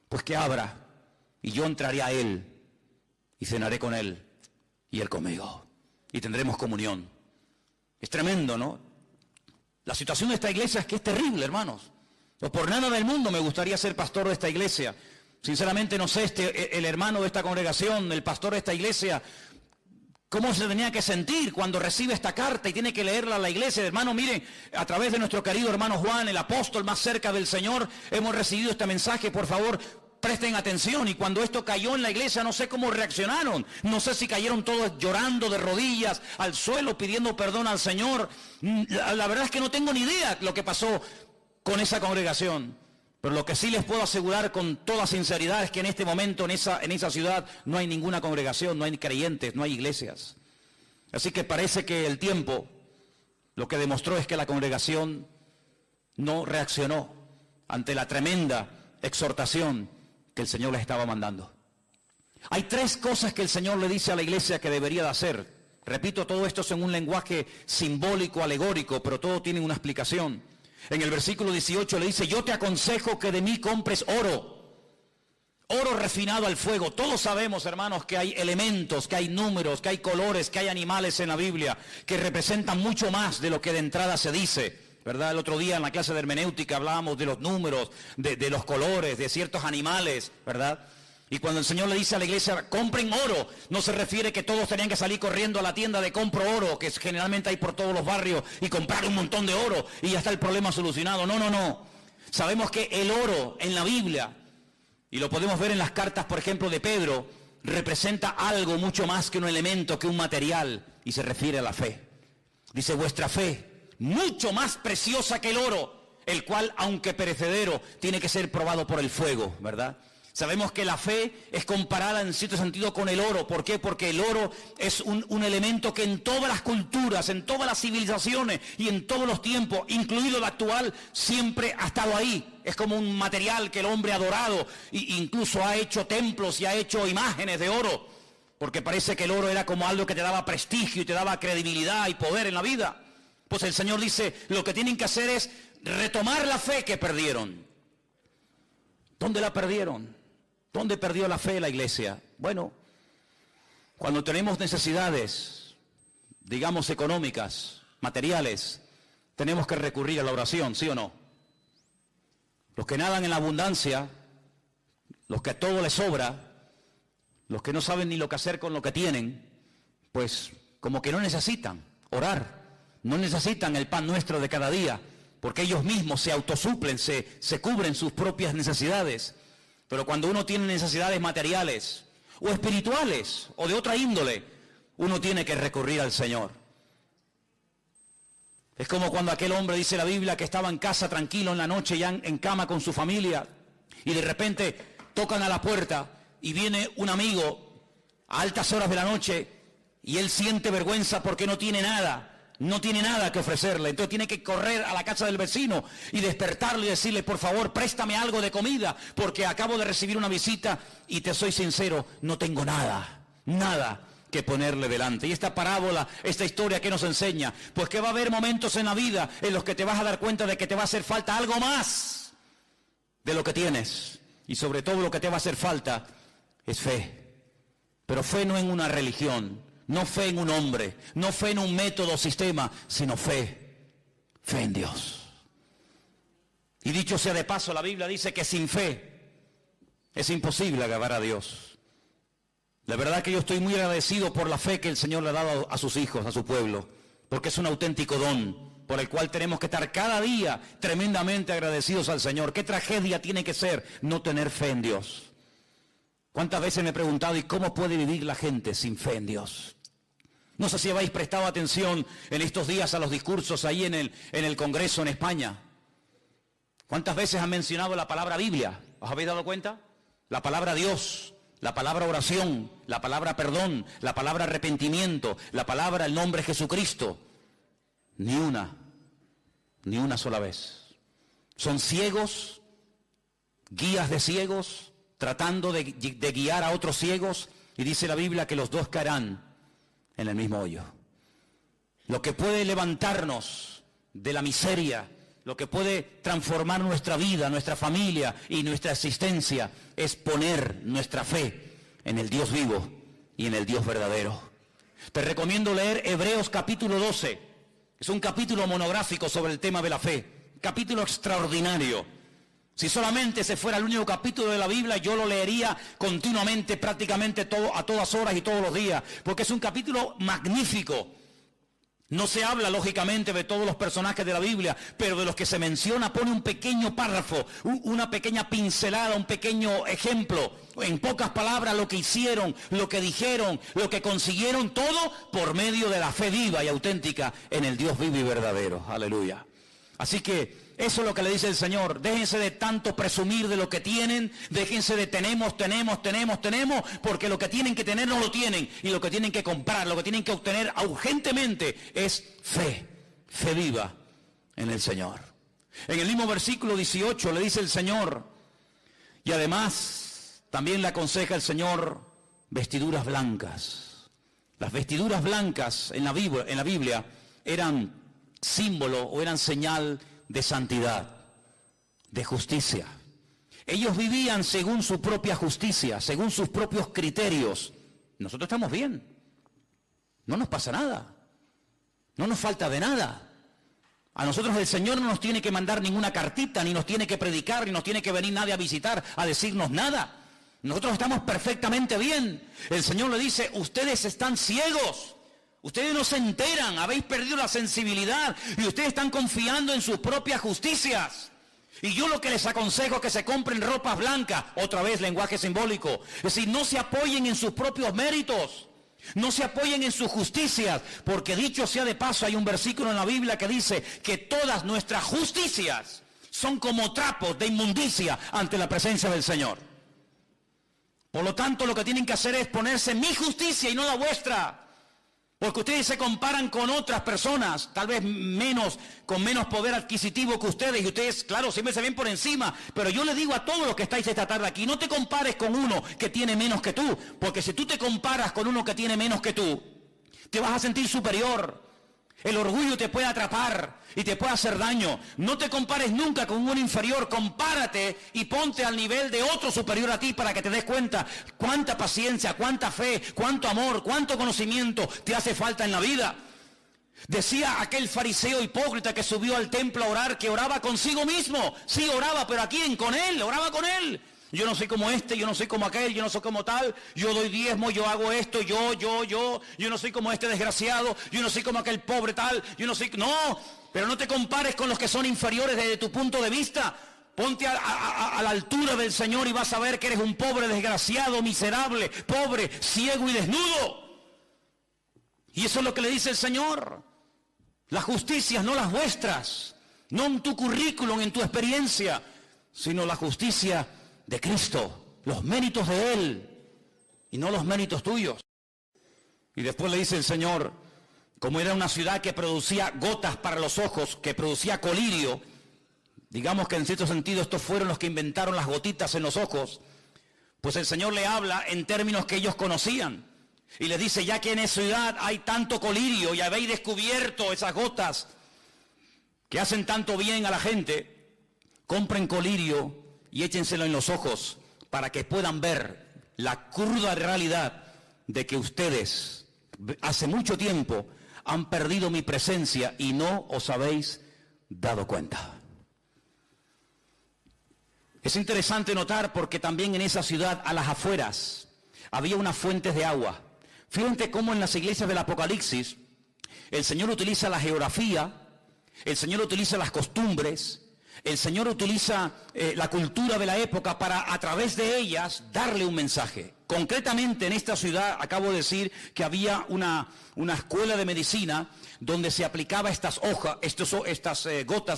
pues que abra, y yo entraré a él y cenaré con él y él conmigo, y tendremos comunión. Es tremendo, ¿no? La situación de esta iglesia es que es terrible, hermanos. Pues por nada del mundo me gustaría ser pastor de esta iglesia. Sinceramente no sé, el hermano de esta congregación, el pastor de esta iglesia, ¿Cómo se tenía que sentir cuando recibe esta carta y tiene que leerla a la iglesia? Hermano, miren, a través de nuestro querido hermano Juan, el apóstol más cerca del Señor, hemos recibido este mensaje. Por favor, presten atención. Y cuando esto cayó en la iglesia, no sé cómo reaccionaron. No sé si cayeron todos llorando de rodillas al suelo, pidiendo perdón al Señor. La verdad es que no tengo ni idea lo que pasó con esa congregación. Pero lo que sí les puedo asegurar con toda sinceridad es que en este momento en esa ciudad no hay ninguna congregación, no hay creyentes, no hay iglesias. Así que parece que el tiempo lo que demostró es que la congregación no reaccionó ante la tremenda exhortación que el Señor les estaba mandando. Hay 3 cosas que el Señor le dice a la iglesia que debería de hacer. Repito, todo esto es en un lenguaje simbólico, alegórico, pero todo tiene una explicación. En el versículo 18 le dice: yo te aconsejo que de mí compres oro refinado al fuego. Todos sabemos, hermanos, que hay elementos, que hay números, que hay colores, que hay animales en la Biblia que representan mucho más de lo que de entrada se dice, ¿verdad? El otro día en la clase de hermenéutica hablábamos de los números, de los colores, de ciertos animales, ¿verdad? Y cuando el Señor le dice a la iglesia, compren oro, no se refiere que todos tenían que salir corriendo a la tienda de compro oro, que generalmente hay por todos los barrios, y comprar un montón de oro y ya está el problema solucionado. No. Sabemos que el oro en la Biblia, y lo podemos ver en las cartas, por ejemplo, de Pedro, representa algo mucho más que un elemento, que un material, y se refiere a la fe. Dice: vuestra fe, mucho más preciosa que el oro, el cual, aunque perecedero, tiene que ser probado por el fuego, ¿verdad? Sabemos que la fe es comparada en cierto sentido con el oro. ¿Por qué? Porque el oro es un elemento que en todas las culturas, en todas las civilizaciones y en todos los tiempos, incluido el actual, siempre ha estado ahí. Es como un material que el hombre ha adorado e incluso ha hecho templos y ha hecho imágenes de oro, porque parece que el oro era como algo que te daba prestigio y te daba credibilidad y poder en la vida. Pues el Señor dice, lo que tienen que hacer es retomar la fe que perdieron. ¿Dónde la perdieron? ¿Dónde perdió la fe la iglesia? Bueno, cuando tenemos necesidades, digamos económicas, materiales, tenemos que recurrir a la oración, ¿sí o no? Los que nadan en la abundancia, los que a todo les sobra, los que no saben ni lo que hacer con lo que tienen, pues como que no necesitan orar, no necesitan el pan nuestro de cada día, porque ellos mismos se autosuplen, se cubren sus propias necesidades. Pero cuando uno tiene necesidades materiales o espirituales o de otra índole, uno tiene que recurrir al Señor. Es como cuando aquel hombre, dice la Biblia, que estaba en casa tranquilo en la noche, ya en cama con su familia, y de repente tocan a la puerta y viene un amigo a altas horas de la noche y él siente vergüenza porque no tiene nada que ofrecerle. Entonces tiene que correr a la casa del vecino y despertarlo y decirle: por favor, préstame algo de comida, porque acabo de recibir una visita y te soy sincero, no tengo nada que ponerle delante. Y esta parábola, esta historia, ¿qué nos enseña? Pues que va a haber momentos en la vida en los que te vas a dar cuenta de que te va a hacer falta algo más de lo que tienes. Y sobre todo lo que te va a hacer falta es fe. Pero fe no en una religión, no fe en un hombre, no fe en un método o sistema, sino fe en Dios. Y dicho sea de paso, la Biblia dice que sin fe es imposible agradar a Dios. La verdad que yo estoy muy agradecido por la fe que el Señor le ha dado a sus hijos, a su pueblo, porque es un auténtico don por el cual tenemos que estar cada día tremendamente agradecidos al Señor. ¿Qué tragedia tiene que ser no tener fe en Dios? ¿Cuántas veces me he preguntado, ¿y cómo puede vivir la gente sin fe en Dios? No sé si habéis prestado atención en estos días a los discursos ahí en el Congreso en España. ¿Cuántas veces han mencionado la palabra Biblia? ¿Os habéis dado cuenta? La palabra Dios, la palabra oración, la palabra perdón, la palabra arrepentimiento, la palabra el nombre Jesucristo. Ni una sola vez. Son ciegos, guías de ciegos, tratando de guiar a otros ciegos, y dice la Biblia que los dos caerán en el mismo hoyo. Lo que puede levantarnos de la miseria, lo que puede transformar nuestra vida, nuestra familia y nuestra existencia, es poner nuestra fe en el Dios vivo y en el Dios verdadero. Te recomiendo leer Hebreos capítulo 12. Es un capítulo monográfico sobre el tema de la fe. Capítulo extraordinario. Si solamente ese fuera el único capítulo de la Biblia, yo lo leería continuamente, prácticamente a todas horas y todos los días, porque es un capítulo magnífico. No se habla, lógicamente, de todos los personajes de la Biblia, pero de los que se menciona pone un pequeño párrafo, una pequeña pincelada, un pequeño ejemplo. En pocas palabras, lo que hicieron, lo que dijeron, lo que consiguieron, todo por medio de la fe viva y auténtica en el Dios vivo y verdadero. Aleluya. Así que eso es lo que le dice el Señor. Déjense de tanto presumir de lo que tienen. Déjense de tenemos, porque lo que tienen que tener no lo tienen. Y lo que tienen que comprar, lo que tienen que obtener urgentemente es fe viva en el Señor. En el mismo versículo 18 le dice el Señor, y además también le aconseja el Señor vestiduras blancas. Las vestiduras blancas en la Biblia eran símbolo o eran señal de santidad, de justicia. Ellos vivían según su propia justicia, según sus propios criterios. Nosotros estamos bien, no nos pasa nada, no nos falta de nada. A nosotros el Señor no nos tiene que mandar ninguna cartita, ni nos tiene que predicar, ni nos tiene que venir nadie a visitar, a decirnos nada. Nosotros estamos perfectamente bien. El Señor le dice, ustedes están ciegos. Ustedes no se enteran, habéis perdido la sensibilidad y ustedes están confiando en sus propias justicias. Y yo lo que les aconsejo es que se compren ropas blancas, otra vez lenguaje simbólico. Es decir, no se apoyen en sus propios méritos, no se apoyen en sus justicias, porque dicho sea de paso, hay un versículo en la Biblia que dice que todas nuestras justicias son como trapos de inmundicia ante la presencia del Señor. Por lo tanto, lo que tienen que hacer es ponerse mi justicia y no la vuestra. Porque ustedes se comparan con otras personas, tal vez con menos poder adquisitivo que ustedes, y ustedes, claro, siempre se ven por encima, pero yo les digo a todos los que estáis esta tarde aquí, no te compares con uno que tiene menos que tú, porque si tú te comparas con uno que tiene menos que tú, te vas a sentir superior. El orgullo te puede atrapar y te puede hacer daño. No te compares nunca con un inferior, compárate y ponte al nivel de otro superior a ti para que te des cuenta cuánta paciencia, cuánta fe, cuánto amor, cuánto conocimiento te hace falta en la vida. Decía aquel fariseo hipócrita que subió al templo a orar, que oraba consigo mismo. Sí, oraba, pero ¿a quién? Con él, oraba con él. Yo no soy como este, yo no soy como aquel, yo no soy como tal, yo doy diezmo, yo hago esto, yo no soy como este desgraciado, yo no soy como aquel pobre tal, yo no soy... No, pero no te compares con los que son inferiores desde tu punto de vista. Ponte a la altura del Señor y vas a ver que eres un pobre desgraciado, miserable, pobre, ciego y desnudo. Y eso es lo que le dice el Señor. Las justicias, no las vuestras, no en tu currículum, en tu experiencia, sino la justicia de Cristo, los méritos de Él y no los méritos tuyos. Y después le dice el Señor, como era una ciudad que producía gotas para los ojos, que producía colirio, digamos que en cierto sentido estos fueron los que inventaron las gotitas en los ojos, pues el Señor le habla en términos que ellos conocían y les dice, ya que en esa ciudad hay tanto colirio y habéis descubierto esas gotas que hacen tanto bien a la gente, compren colirio y échenselo en los ojos para que puedan ver la cruda realidad de que ustedes hace mucho tiempo han perdido mi presencia y no os habéis dado cuenta. Es interesante notar porque también en esa ciudad, a las afueras, había unas fuentes de agua. Fíjense cómo en las iglesias del Apocalipsis el Señor utiliza la geografía, el Señor utiliza las costumbres, el Señor utiliza la cultura de la época para a través de ellas darle un mensaje. Concretamente en esta ciudad acabo de decir que había una escuela de medicina donde se aplicaba estas gotas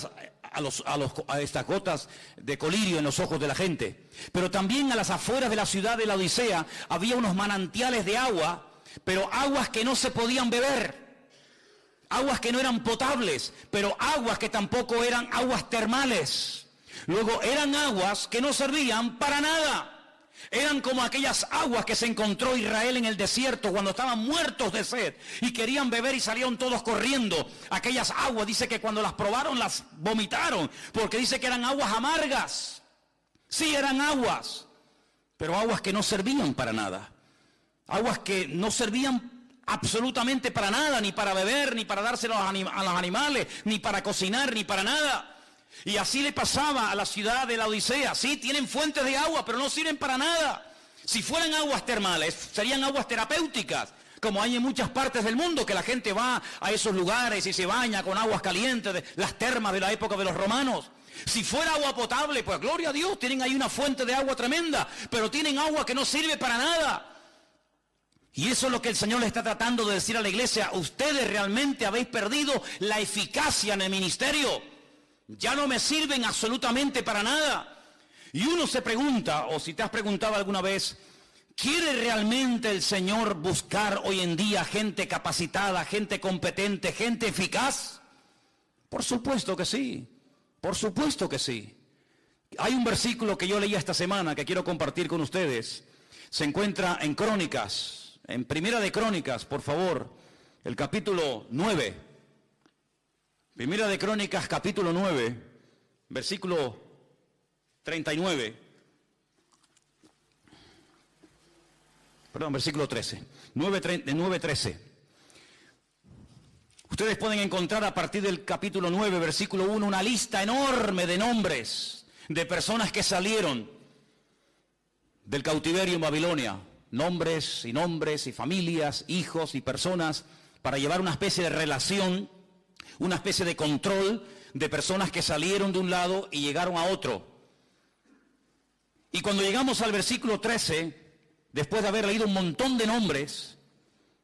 estas gotas de colirio en los ojos de la gente. Pero también a las afueras de la ciudad de la Odisea había unos manantiales de agua, pero aguas que no se podían beber. Aguas que no eran potables, pero aguas que tampoco eran aguas termales. Luego eran aguas que no servían para nada. Eran como aquellas aguas que se encontró Israel en el desierto cuando estaban muertos de sed y querían beber y salieron todos corriendo. Aquellas aguas, dice que cuando las probaron las vomitaron, porque dice que eran aguas amargas. Sí, eran aguas, pero aguas que no servían para nada. Aguas que no servían absolutamente para nada, ni para beber, ni para dárselo a los animales, ni para cocinar, ni para nada. Y así le pasaba a la ciudad de la Odisea. Sí, tienen fuentes de agua, pero no sirven para nada. Si fueran aguas termales, serían aguas terapéuticas, como hay en muchas partes del mundo, que la gente va a esos lugares y se baña con aguas calientes, de las termas de la época de los romanos. Si fuera agua potable, pues gloria a Dios, tienen ahí una fuente de agua tremenda, pero tienen agua que no sirve para nada. Y eso es lo que el Señor le está tratando de decir a la iglesia. Ustedes realmente habéis perdido la eficacia en el ministerio. Ya no me sirven absolutamente para nada. Y uno se pregunta, o si te has preguntado alguna vez, ¿quiere realmente el Señor buscar hoy en día gente capacitada, gente competente, gente eficaz? Por supuesto que sí, por supuesto que sí. Hay un versículo que yo leí esta semana que quiero compartir con ustedes. Se encuentra en Crónicas, en Primera de Crónicas, por favor, el capítulo 9. Primera de Crónicas, capítulo 9, versículo 39. Perdón, versículo 13. 9:13. Ustedes pueden encontrar a partir del capítulo 9, versículo 1, una lista enorme de nombres de personas que salieron del cautiverio en Babilonia. Nombres y familias, hijos y personas, para llevar una especie de relación, una especie de control de personas que salieron de un lado y llegaron a otro. Y cuando llegamos al versículo 13, después de haber leído un montón de nombres,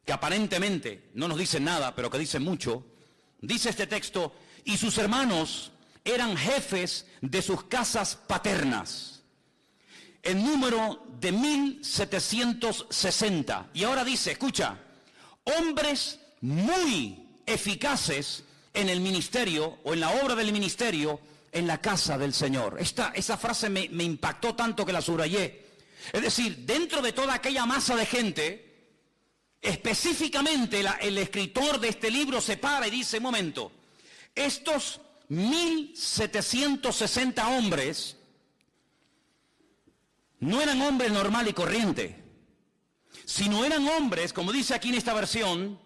que aparentemente no nos dicen nada, pero que dicen mucho, dice este texto, y sus hermanos eran jefes de sus casas paternas, en número de 1760. Y ahora dice, escucha, hombres muy eficaces en el ministerio o en la obra del ministerio en la casa del Señor. Esa frase me impactó tanto que la subrayé. Es decir, dentro de toda aquella masa de gente, específicamente el escritor de este libro se para y dice, un momento, estos 1760 hombres no eran hombres normal y corriente, sino eran hombres, como dice aquí en esta versión,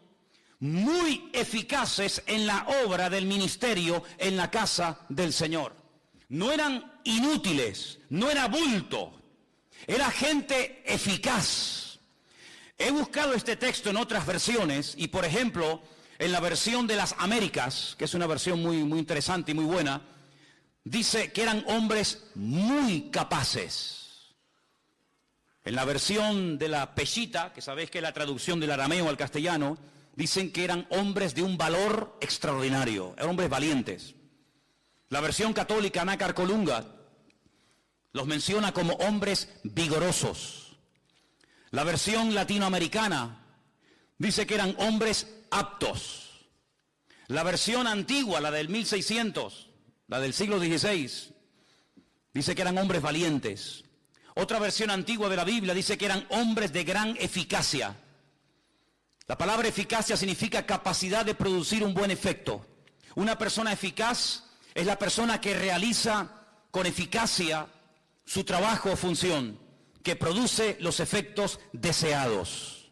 muy eficaces en la obra del ministerio en la casa del Señor. No eran inútiles, no era bulto, era gente eficaz. He buscado este texto en otras versiones y, por ejemplo, en la versión de las Américas, que es una versión muy interesante y muy buena, dice que eran hombres muy capaces. En la versión de la Peshitta, que sabéis que es la traducción del arameo al castellano, dicen que eran hombres de un valor extraordinario, eran hombres valientes. La versión católica, Nácar Colunga, los menciona como hombres vigorosos. La versión latinoamericana dice que eran hombres aptos. La versión antigua, la del 1600, la del siglo XVI, dice que eran hombres valientes. Otra versión antigua de la Biblia dice que eran hombres de gran eficacia. La palabra eficacia significa capacidad de producir un buen efecto. Una persona eficaz es la persona que realiza con eficacia su trabajo o función, que produce los efectos deseados.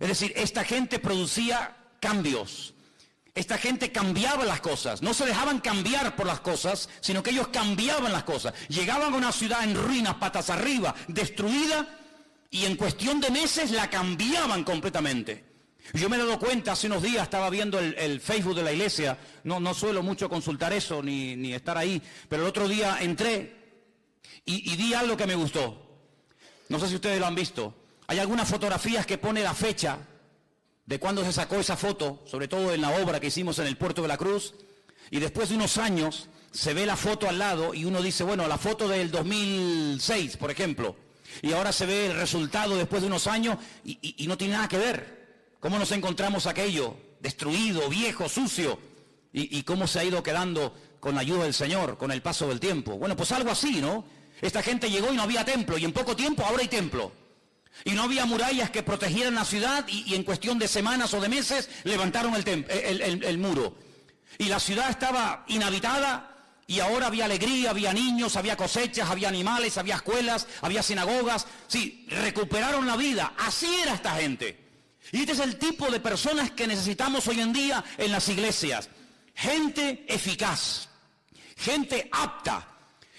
Es decir, esta gente producía cambios. Esta gente cambiaba las cosas. No se dejaban cambiar por las cosas, sino que ellos cambiaban las cosas. Llegaban a una ciudad en ruinas, patas arriba, destruida, y en cuestión de meses la cambiaban completamente. Yo me he dado cuenta, hace unos días estaba viendo el Facebook de la iglesia, no suelo mucho consultar eso ni estar ahí, pero el otro día entré y vi algo que me gustó. No sé si ustedes lo han visto. Hay algunas fotografías que pone la fecha de cuándo se sacó esa foto, sobre todo en la obra que hicimos en el Puerto de la Cruz, y después de unos años se ve la foto al lado y uno dice, bueno, la foto del 2006, por ejemplo, y ahora se ve el resultado después de unos años y no tiene nada que ver. ¿Cómo nos encontramos aquello? Destruido, viejo, sucio, y cómo se ha ido quedando con la ayuda del Señor, con el paso del tiempo. Bueno, pues algo así, ¿no? Esta gente llegó y no había templo, y en poco tiempo ahora hay templo. Y no había murallas que protegieran la ciudad, y en cuestión de semanas o de meses levantaron el muro. Y la ciudad estaba inhabitada, y ahora había alegría, había niños, había cosechas, había animales, había escuelas, había sinagogas. Sí, recuperaron la vida. Así era esta gente. Y este es el tipo de personas que necesitamos hoy en día en las iglesias. Gente eficaz, gente apta,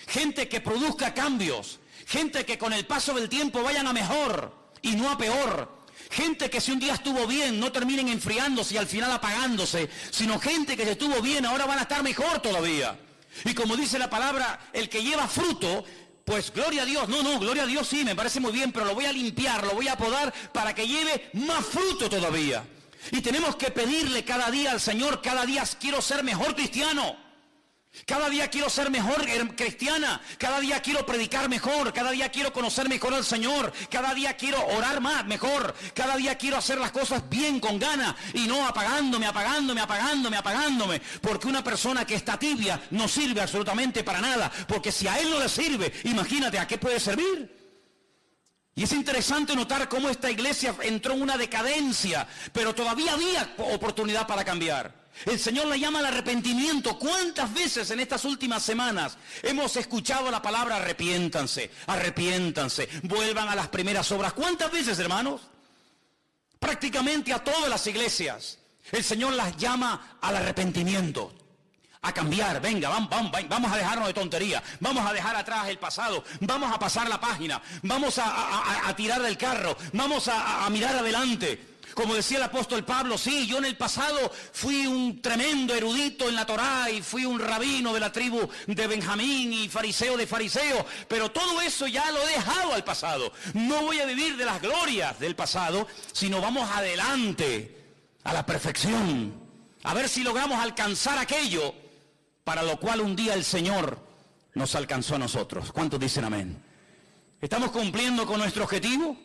gente que produzca cambios, gente que con el paso del tiempo vayan a mejor y no a peor. Gente que si un día estuvo bien no terminen enfriándose y al final apagándose, sino gente que si estuvo bien ahora van a estar mejor todavía. Y como dice la palabra, el que lleva fruto, pues gloria a Dios. No, gloria a Dios sí, me parece muy bien, pero lo voy a limpiar, lo voy a podar para que lleve más fruto todavía. Y tenemos que pedirle cada día al Señor, cada día quiero ser mejor cristiano. Cada día quiero ser mejor cristiana, cada día quiero predicar mejor, cada día quiero conocer mejor al Señor, cada día quiero orar más, mejor, cada día quiero hacer las cosas bien, con ganas, y no apagándome, porque una persona que está tibia no sirve absolutamente para nada, porque si a él no le sirve, imagínate a qué puede servir. Y es interesante notar cómo esta iglesia entró en una decadencia, pero todavía había oportunidad para cambiar. El Señor le llama al arrepentimiento. ¿Cuántas veces en estas últimas semanas hemos escuchado la palabra arrepiéntanse, arrepiéntanse, vuelvan a las primeras obras? ¿Cuántas veces, hermanos? Prácticamente a todas las iglesias el Señor las llama al arrepentimiento, a cambiar. Venga, vamos a dejarnos de tontería, vamos a dejar atrás el pasado, vamos a pasar la página, vamos a tirar del carro, vamos a mirar adelante. Como decía el apóstol Pablo, sí, yo en el pasado fui un tremendo erudito en la Torá y fui un rabino de la tribu de Benjamín y fariseo de fariseos, pero todo eso ya lo he dejado al pasado. No voy a vivir de las glorias del pasado, sino vamos adelante a la perfección, a ver si logramos alcanzar aquello para lo cual un día el Señor nos alcanzó a nosotros. ¿Cuántos dicen amén? ¿Estamos cumpliendo con nuestro objetivo?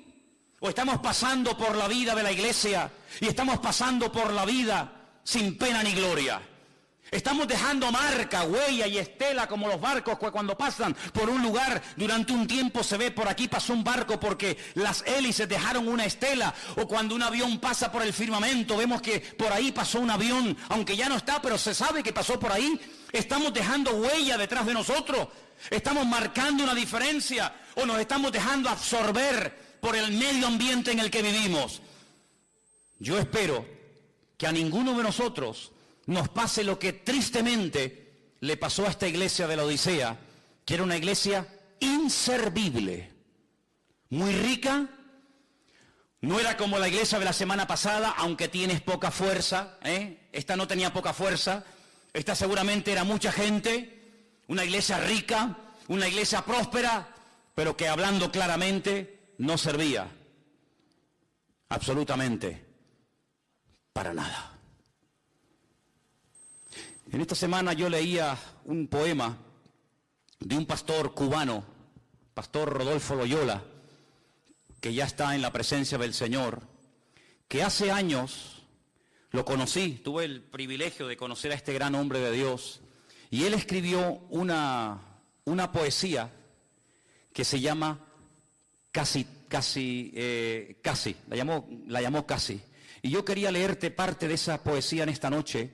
¿O estamos pasando por la vida de la iglesia y estamos pasando por la vida sin pena ni gloria? Estamos dejando marca, huella y estela como los barcos que cuando pasan por un lugar durante un tiempo se ve por aquí pasó un barco porque las hélices dejaron una estela, o cuando un avión pasa por el firmamento vemos que por ahí pasó un avión, aunque ya no está, pero se sabe que pasó por ahí. Estamos dejando huella detrás de nosotros, estamos marcando una diferencia o nos estamos dejando absorber por el medio ambiente en el que vivimos. Yo espero que a ninguno de nosotros nos pase lo que tristemente le pasó a esta iglesia de la Odisea, que era una iglesia inservible, muy rica, no era como la iglesia de la semana pasada, aunque tienes poca fuerza, esta no tenía poca fuerza, esta seguramente era mucha gente, una iglesia rica, una iglesia próspera, pero que hablando claramente no servía absolutamente para nada. En esta semana yo leía un poema de un pastor cubano, pastor Rodolfo Loyola, que ya está en la presencia del Señor, que hace años lo conocí, tuve el privilegio de conocer a este gran hombre de Dios, y él escribió una poesía que se llama Casi, la llamó Casi. Y yo quería leerte parte de esa poesía en esta noche,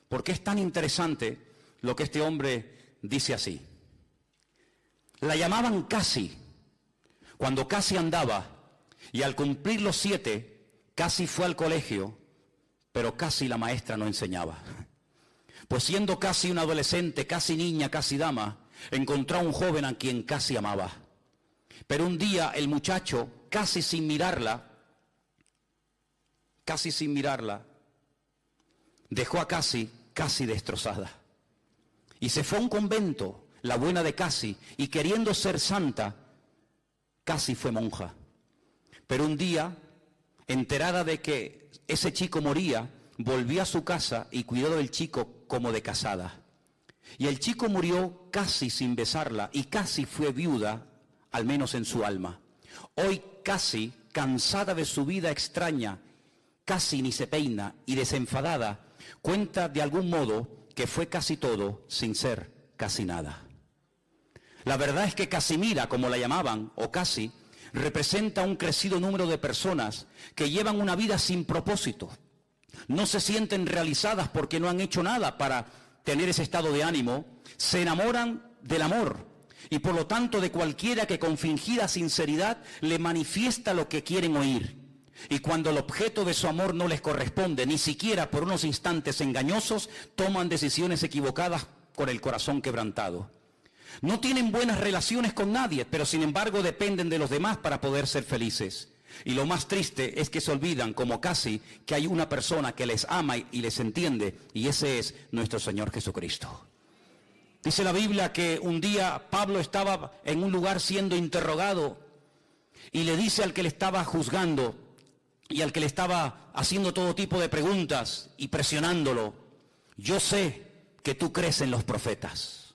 porque es tan interesante lo que este hombre dice así. La llamaban Casi, cuando Casi andaba, y al cumplir los 7, Casi fue al colegio, pero Casi la maestra no enseñaba. Pues siendo Casi una adolescente, casi niña, casi dama, encontró a un joven a quien Casi amaba. Pero un día el muchacho, casi sin mirarla, dejó a Casi destrozada. Y se fue a un convento, la buena de Casi, y queriendo ser santa, Casi fue monja. Pero un día, enterada de que ese chico moría, volvió a su casa y cuidó del chico como de casada. Y el chico murió casi sin besarla, y Casi fue viuda, al menos en su alma. Hoy Casi, cansada de su vida extraña, casi ni se peina, y desenfadada, cuenta de algún modo que fue casi todo sin ser casi nada. La verdad es que Casimira, como la llamaban, o Casi, representa un crecido número de personas que llevan una vida sin propósito. No se sienten realizadas porque no han hecho nada para tener ese estado de ánimo, se enamoran del amor y por lo tanto de cualquiera que con fingida sinceridad le manifiesta lo que quieren oír. Y cuando el objeto de su amor no les corresponde, ni siquiera por unos instantes engañosos, toman decisiones equivocadas con el corazón quebrantado. No tienen buenas relaciones con nadie, pero sin embargo dependen de los demás para poder ser felices. Y lo más triste es que se olvidan, como casi, que hay una persona que les ama y les entiende, y ese es nuestro Señor Jesucristo. Dice la Biblia que un día Pablo estaba en un lugar siendo interrogado y le dice al que le estaba juzgando y al que le estaba haciendo todo tipo de preguntas y presionándolo: yo sé que tú crees en los profetas.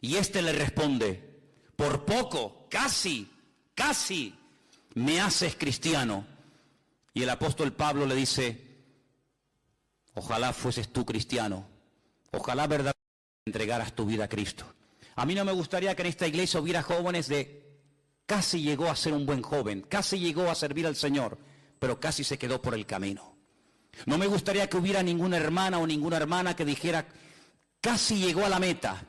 Y este le responde: por poco, casi, me haces cristiano. Y el apóstol Pablo le dice: ojalá fueses tú cristiano, ojalá verdaderamente entregaras tu vida a Cristo. A mí no me gustaría que en esta iglesia hubiera jóvenes de casi llegó a ser un buen joven, casi llegó a servir al Señor, pero casi se quedó por el camino. No me gustaría que hubiera ninguna hermana o ninguna hermana que dijera: casi llegó a la meta,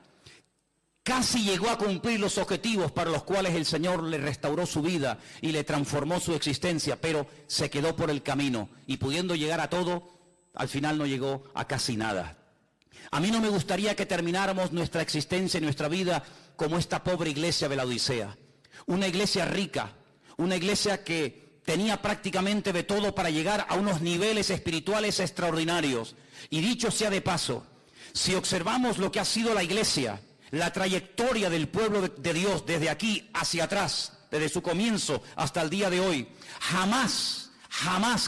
casi llegó a cumplir los objetivos para los cuales el Señor le restauró su vida y le transformó su existencia, pero se quedó por el camino y pudiendo llegar a todo, al final no llegó a casi nada. A mí no me gustaría que termináramos nuestra existencia y nuestra vida como esta pobre iglesia de la Odisea. Una iglesia rica, una iglesia que tenía prácticamente de todo para llegar a unos niveles espirituales extraordinarios. Y dicho sea de paso, si observamos lo que ha sido la iglesia, la trayectoria del pueblo de Dios desde aquí hacia atrás, desde su comienzo hasta el día de hoy, jamás,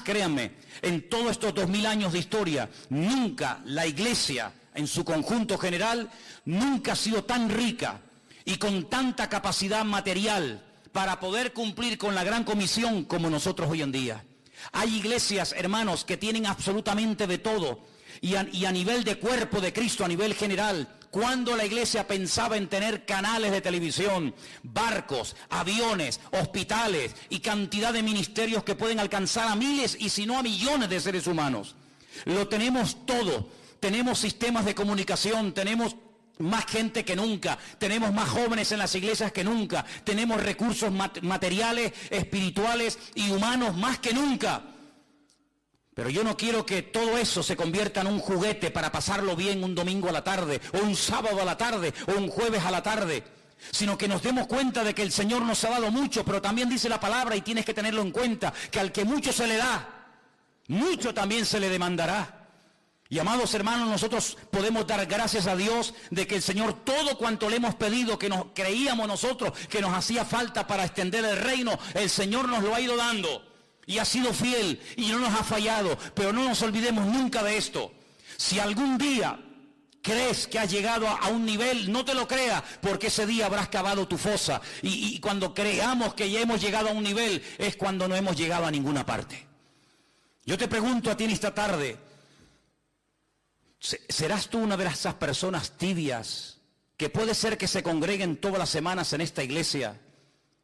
créanme, en todos estos 2000 años de historia, nunca la iglesia en su conjunto general, nunca ha sido tan rica y con tanta capacidad material para poder cumplir con la gran comisión como nosotros hoy en día. Hay iglesias, hermanos, que tienen absolutamente de todo y a nivel de cuerpo de Cristo, a nivel general, cuando la iglesia pensaba en tener canales de televisión, barcos, aviones, hospitales y cantidad de ministerios que pueden alcanzar a miles y si no a millones de seres humanos. Lo tenemos todo. Tenemos sistemas de comunicación, tenemos más gente que nunca, tenemos más jóvenes en las iglesias que nunca, tenemos recursos materiales, espirituales y humanos más que nunca. Pero yo no quiero que todo eso se convierta en un juguete para pasarlo bien un domingo a la tarde, o un sábado a la tarde, o un jueves a la tarde, sino que nos demos cuenta de que el Señor nos ha dado mucho, pero también dice la palabra, y tienes que tenerlo en cuenta, que al que mucho se le da, mucho también se le demandará. Y amados hermanos, nosotros podemos dar gracias a Dios de que el Señor todo cuanto le hemos pedido, que nos creíamos nosotros que nos hacía falta para extender el reino, el Señor nos lo ha ido dando y ha sido fiel y no nos ha fallado. Pero no nos olvidemos nunca de esto: si algún día crees que has llegado a un nivel, no te lo creas, porque ese día habrás cavado tu fosa y cuando creamos que ya hemos llegado a un nivel es cuando no hemos llegado a ninguna parte. Yo te pregunto a ti en esta tarde: ¿serás tú una de esas personas tibias que puede ser que se congreguen todas las semanas en esta iglesia,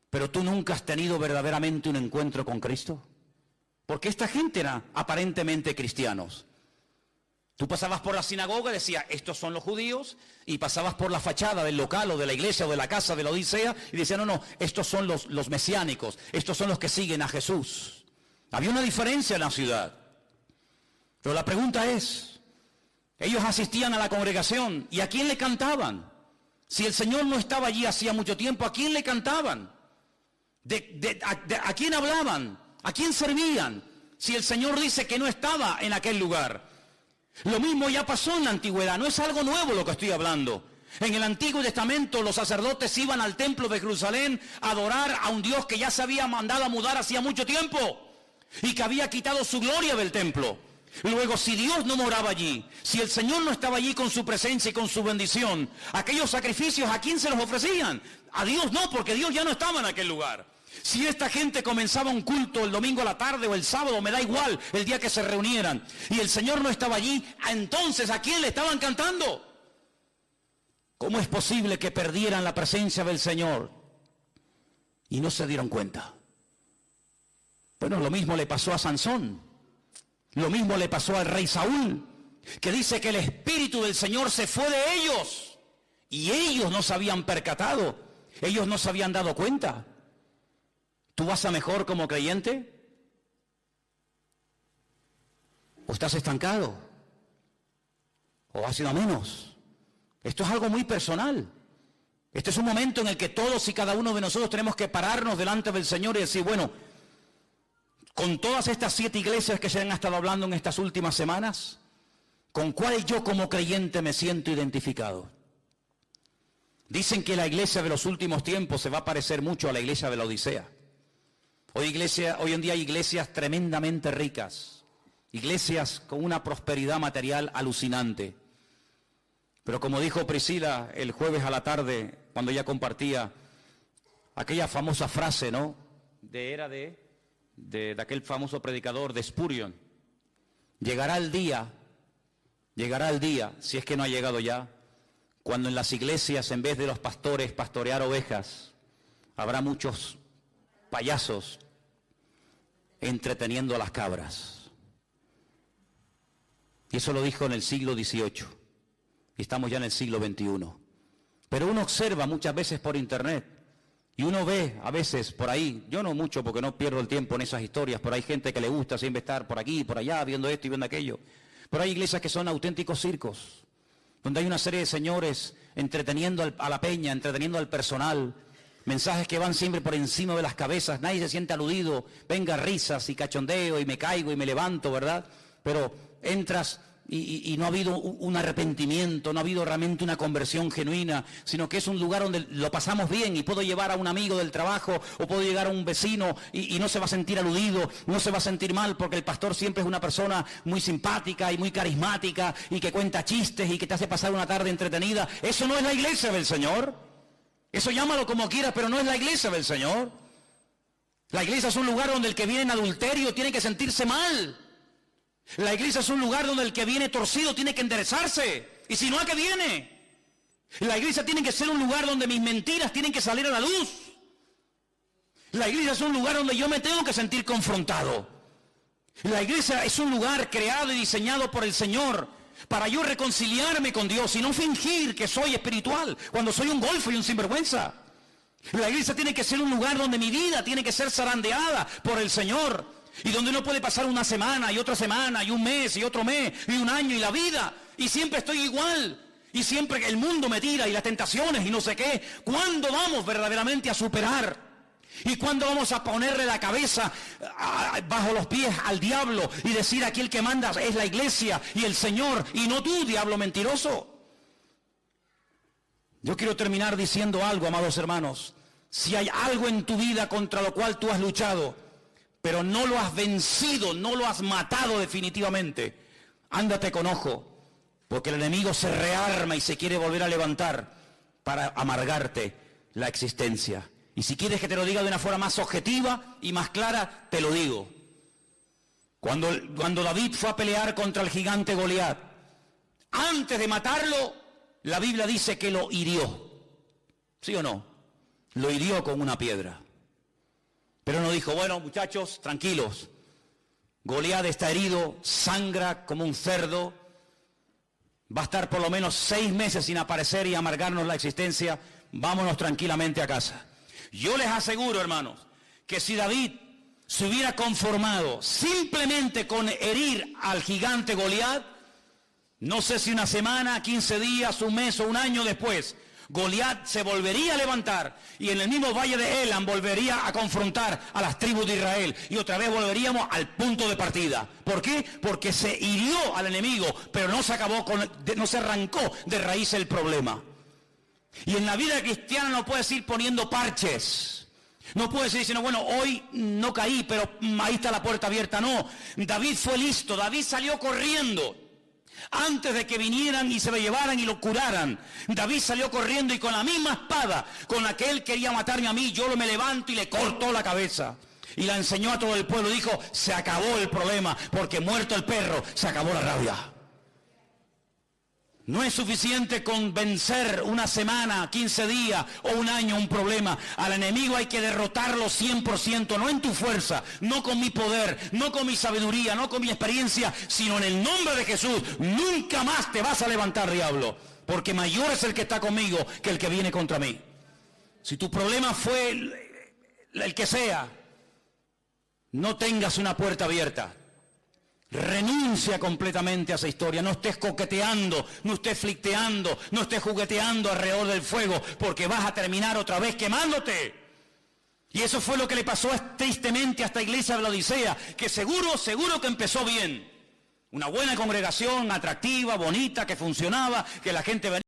pero tú nunca has tenido verdaderamente un encuentro con Cristo? Porque esta gente era aparentemente cristianos. Tú pasabas por la sinagoga y decías: estos son los judíos, y pasabas por la fachada del local o de la iglesia o de la casa de la Odisea y decían: no, estos son los mesiánicos, estos son los que siguen a Jesús. Había una diferencia en la ciudad. Pero la pregunta es: ellos asistían a la congregación, ¿y a quién le cantaban? Si el Señor no estaba allí hacía mucho tiempo, ¿a quién le cantaban? ¿A quién hablaban? ¿A quién servían? Si el Señor dice que no estaba en aquel lugar. Lo mismo ya pasó en la antigüedad, no es algo nuevo lo que estoy hablando. En el Antiguo Testamento los sacerdotes iban al templo de Jerusalén a adorar a un Dios que ya se había mandado a mudar hacía mucho tiempo y que había quitado su gloria del templo. Luego, si Dios no moraba allí, si el Señor no estaba allí con su presencia y con su bendición, aquellos sacrificios, ¿a quién se los ofrecían? A Dios no, porque Dios ya no estaba en aquel lugar. Si esta gente comenzaba un culto el domingo a la tarde o el sábado, me da igual, el día que se reunieran, y el Señor no estaba allí, entonces ¿a quién le estaban cantando? ¿Cómo es posible que perdieran la presencia del Señor y no se dieron cuenta? Bueno, lo mismo le pasó a Sansón. Lo mismo le pasó al rey Saúl, que dice que el Espíritu del Señor se fue de ellos y ellos no se habían percatado, ellos no se habían dado cuenta. ¿Tú vas a mejor como creyente? ¿O estás estancado? ¿O has ido a menos? Esto es algo muy personal. Este es un momento en el que todos y cada uno de nosotros tenemos que pararnos delante del Señor y decir, bueno, con todas estas 7 iglesias que se han estado hablando en estas últimas semanas, ¿con cuál yo como creyente me siento identificado? Dicen que la iglesia de los últimos tiempos se va a parecer mucho a la iglesia de la Odisea. Hoy en día hay iglesias tremendamente ricas, iglesias con una prosperidad material alucinante. Pero como dijo Priscila el jueves a la tarde, cuando ella compartía aquella famosa frase, ¿no? De aquel famoso predicador de Spurgeon. Llegará el día, si es que no ha llegado ya, cuando en las iglesias, en vez de los pastores pastorear ovejas, habrá muchos payasos entreteniendo a las cabras. Y eso lo dijo en el siglo XVIII. Y estamos ya en el siglo XXI. Pero uno observa muchas veces por internet, y uno ve a veces por ahí, yo no mucho porque no pierdo el tiempo en esas historias, pero hay gente que le gusta siempre estar por aquí, por allá, viendo esto y viendo aquello. Pero hay iglesias que son auténticos circos, donde hay una serie de señores entreteniendo a la peña, entreteniendo al personal, mensajes que van siempre por encima de las cabezas, nadie se siente aludido, venga risas y cachondeo y me caigo y me levanto, ¿verdad? Pero entras y no ha habido un arrepentimiento, no ha habido realmente una conversión genuina, sino que es un lugar donde lo pasamos bien y puedo llevar a un amigo del trabajo o puedo llegar a un vecino y no se va a sentir aludido, no se va a sentir mal porque el pastor siempre es una persona muy simpática y muy carismática y que cuenta chistes y que te hace pasar una tarde entretenida. Eso no es la iglesia del Señor. Eso llámalo como quieras, pero no es la iglesia del Señor. La iglesia es un lugar donde el que viene en adulterio tiene que sentirse mal. La iglesia es un lugar donde el que viene torcido tiene que enderezarse. Y si no, ¿a qué viene? La iglesia tiene que ser un lugar donde mis mentiras tienen que salir a la luz. La iglesia es un lugar donde yo me tengo que sentir confrontado. La iglesia es un lugar creado y diseñado por el Señor para yo reconciliarme con Dios y no fingir que soy espiritual cuando soy un golfo y un sinvergüenza. La iglesia tiene que ser un lugar donde mi vida tiene que ser zarandeada por el Señor. Y donde uno puede pasar una semana y otra semana y un mes y otro mes y un año y la vida y siempre estoy igual y siempre el mundo me tira y las tentaciones y no sé qué. ¿Cuándo vamos verdaderamente a superar? ¿Y cuándo vamos a ponerle la cabeza bajo los pies al diablo y decir aquí el que manda es la iglesia y el Señor y no tú, diablo mentiroso? Yo quiero terminar diciendo algo, amados hermanos. Si hay algo en tu vida contra lo cual tú has luchado, pero no lo has vencido, no lo has matado definitivamente, ándate con ojo, porque el enemigo se rearma y se quiere volver a levantar para amargarte la existencia. Y si quieres que te lo diga de una forma más objetiva y más clara, te lo digo. Cuando David fue a pelear contra el gigante Goliat, antes de matarlo, la Biblia dice que lo hirió. ¿Sí o no? Lo hirió con una piedra. Pero no dijo, bueno, muchachos, tranquilos. Goliat está herido, sangra como un cerdo. Va a estar por lo menos 6 meses sin aparecer y amargarnos la existencia. Vámonos tranquilamente a casa. Yo les aseguro, hermanos, que si David se hubiera conformado simplemente con herir al gigante Goliat, no sé si una semana, 15 días, un mes o un año después, Goliat se volvería a levantar y en el mismo valle de Elam volvería a confrontar a las tribus de Israel y otra vez volveríamos al punto de partida. ¿Por qué? Porque se hirió al enemigo, pero no se arrancó de raíz el problema. Y en la vida cristiana no puedes ir poniendo parches. No puedes ir diciendo, bueno, hoy no caí, pero ahí está la puerta abierta. No, David fue listo, David salió corriendo. Antes de que vinieran y se lo llevaran y lo curaran, David salió corriendo y con la misma espada con la que él quería matarme a mí, yo me levanto y le cortó la cabeza. Y la enseñó a todo el pueblo. Dijo, se acabó el problema, porque muerto el perro, se acabó la rabia. No es suficiente con vencer una semana, 15 días o un año un problema. Al enemigo hay que derrotarlo 100%, no en tu fuerza, no con mi poder, no con mi sabiduría, no con mi experiencia, sino en el nombre de Jesús. Nunca más te vas a levantar, diablo, porque mayor es el que está conmigo que el que viene contra mí. Si tu problema fue el que sea, no tengas una puerta abierta. Renuncia completamente a esa historia. No estés coqueteando, no estés flirteando, no estés jugueteando alrededor del fuego, porque vas a terminar otra vez quemándote. Y eso fue lo que le pasó tristemente a esta iglesia de la Odisea, que seguro que empezó bien. Una buena congregación, atractiva, bonita, que funcionaba, que la gente venía.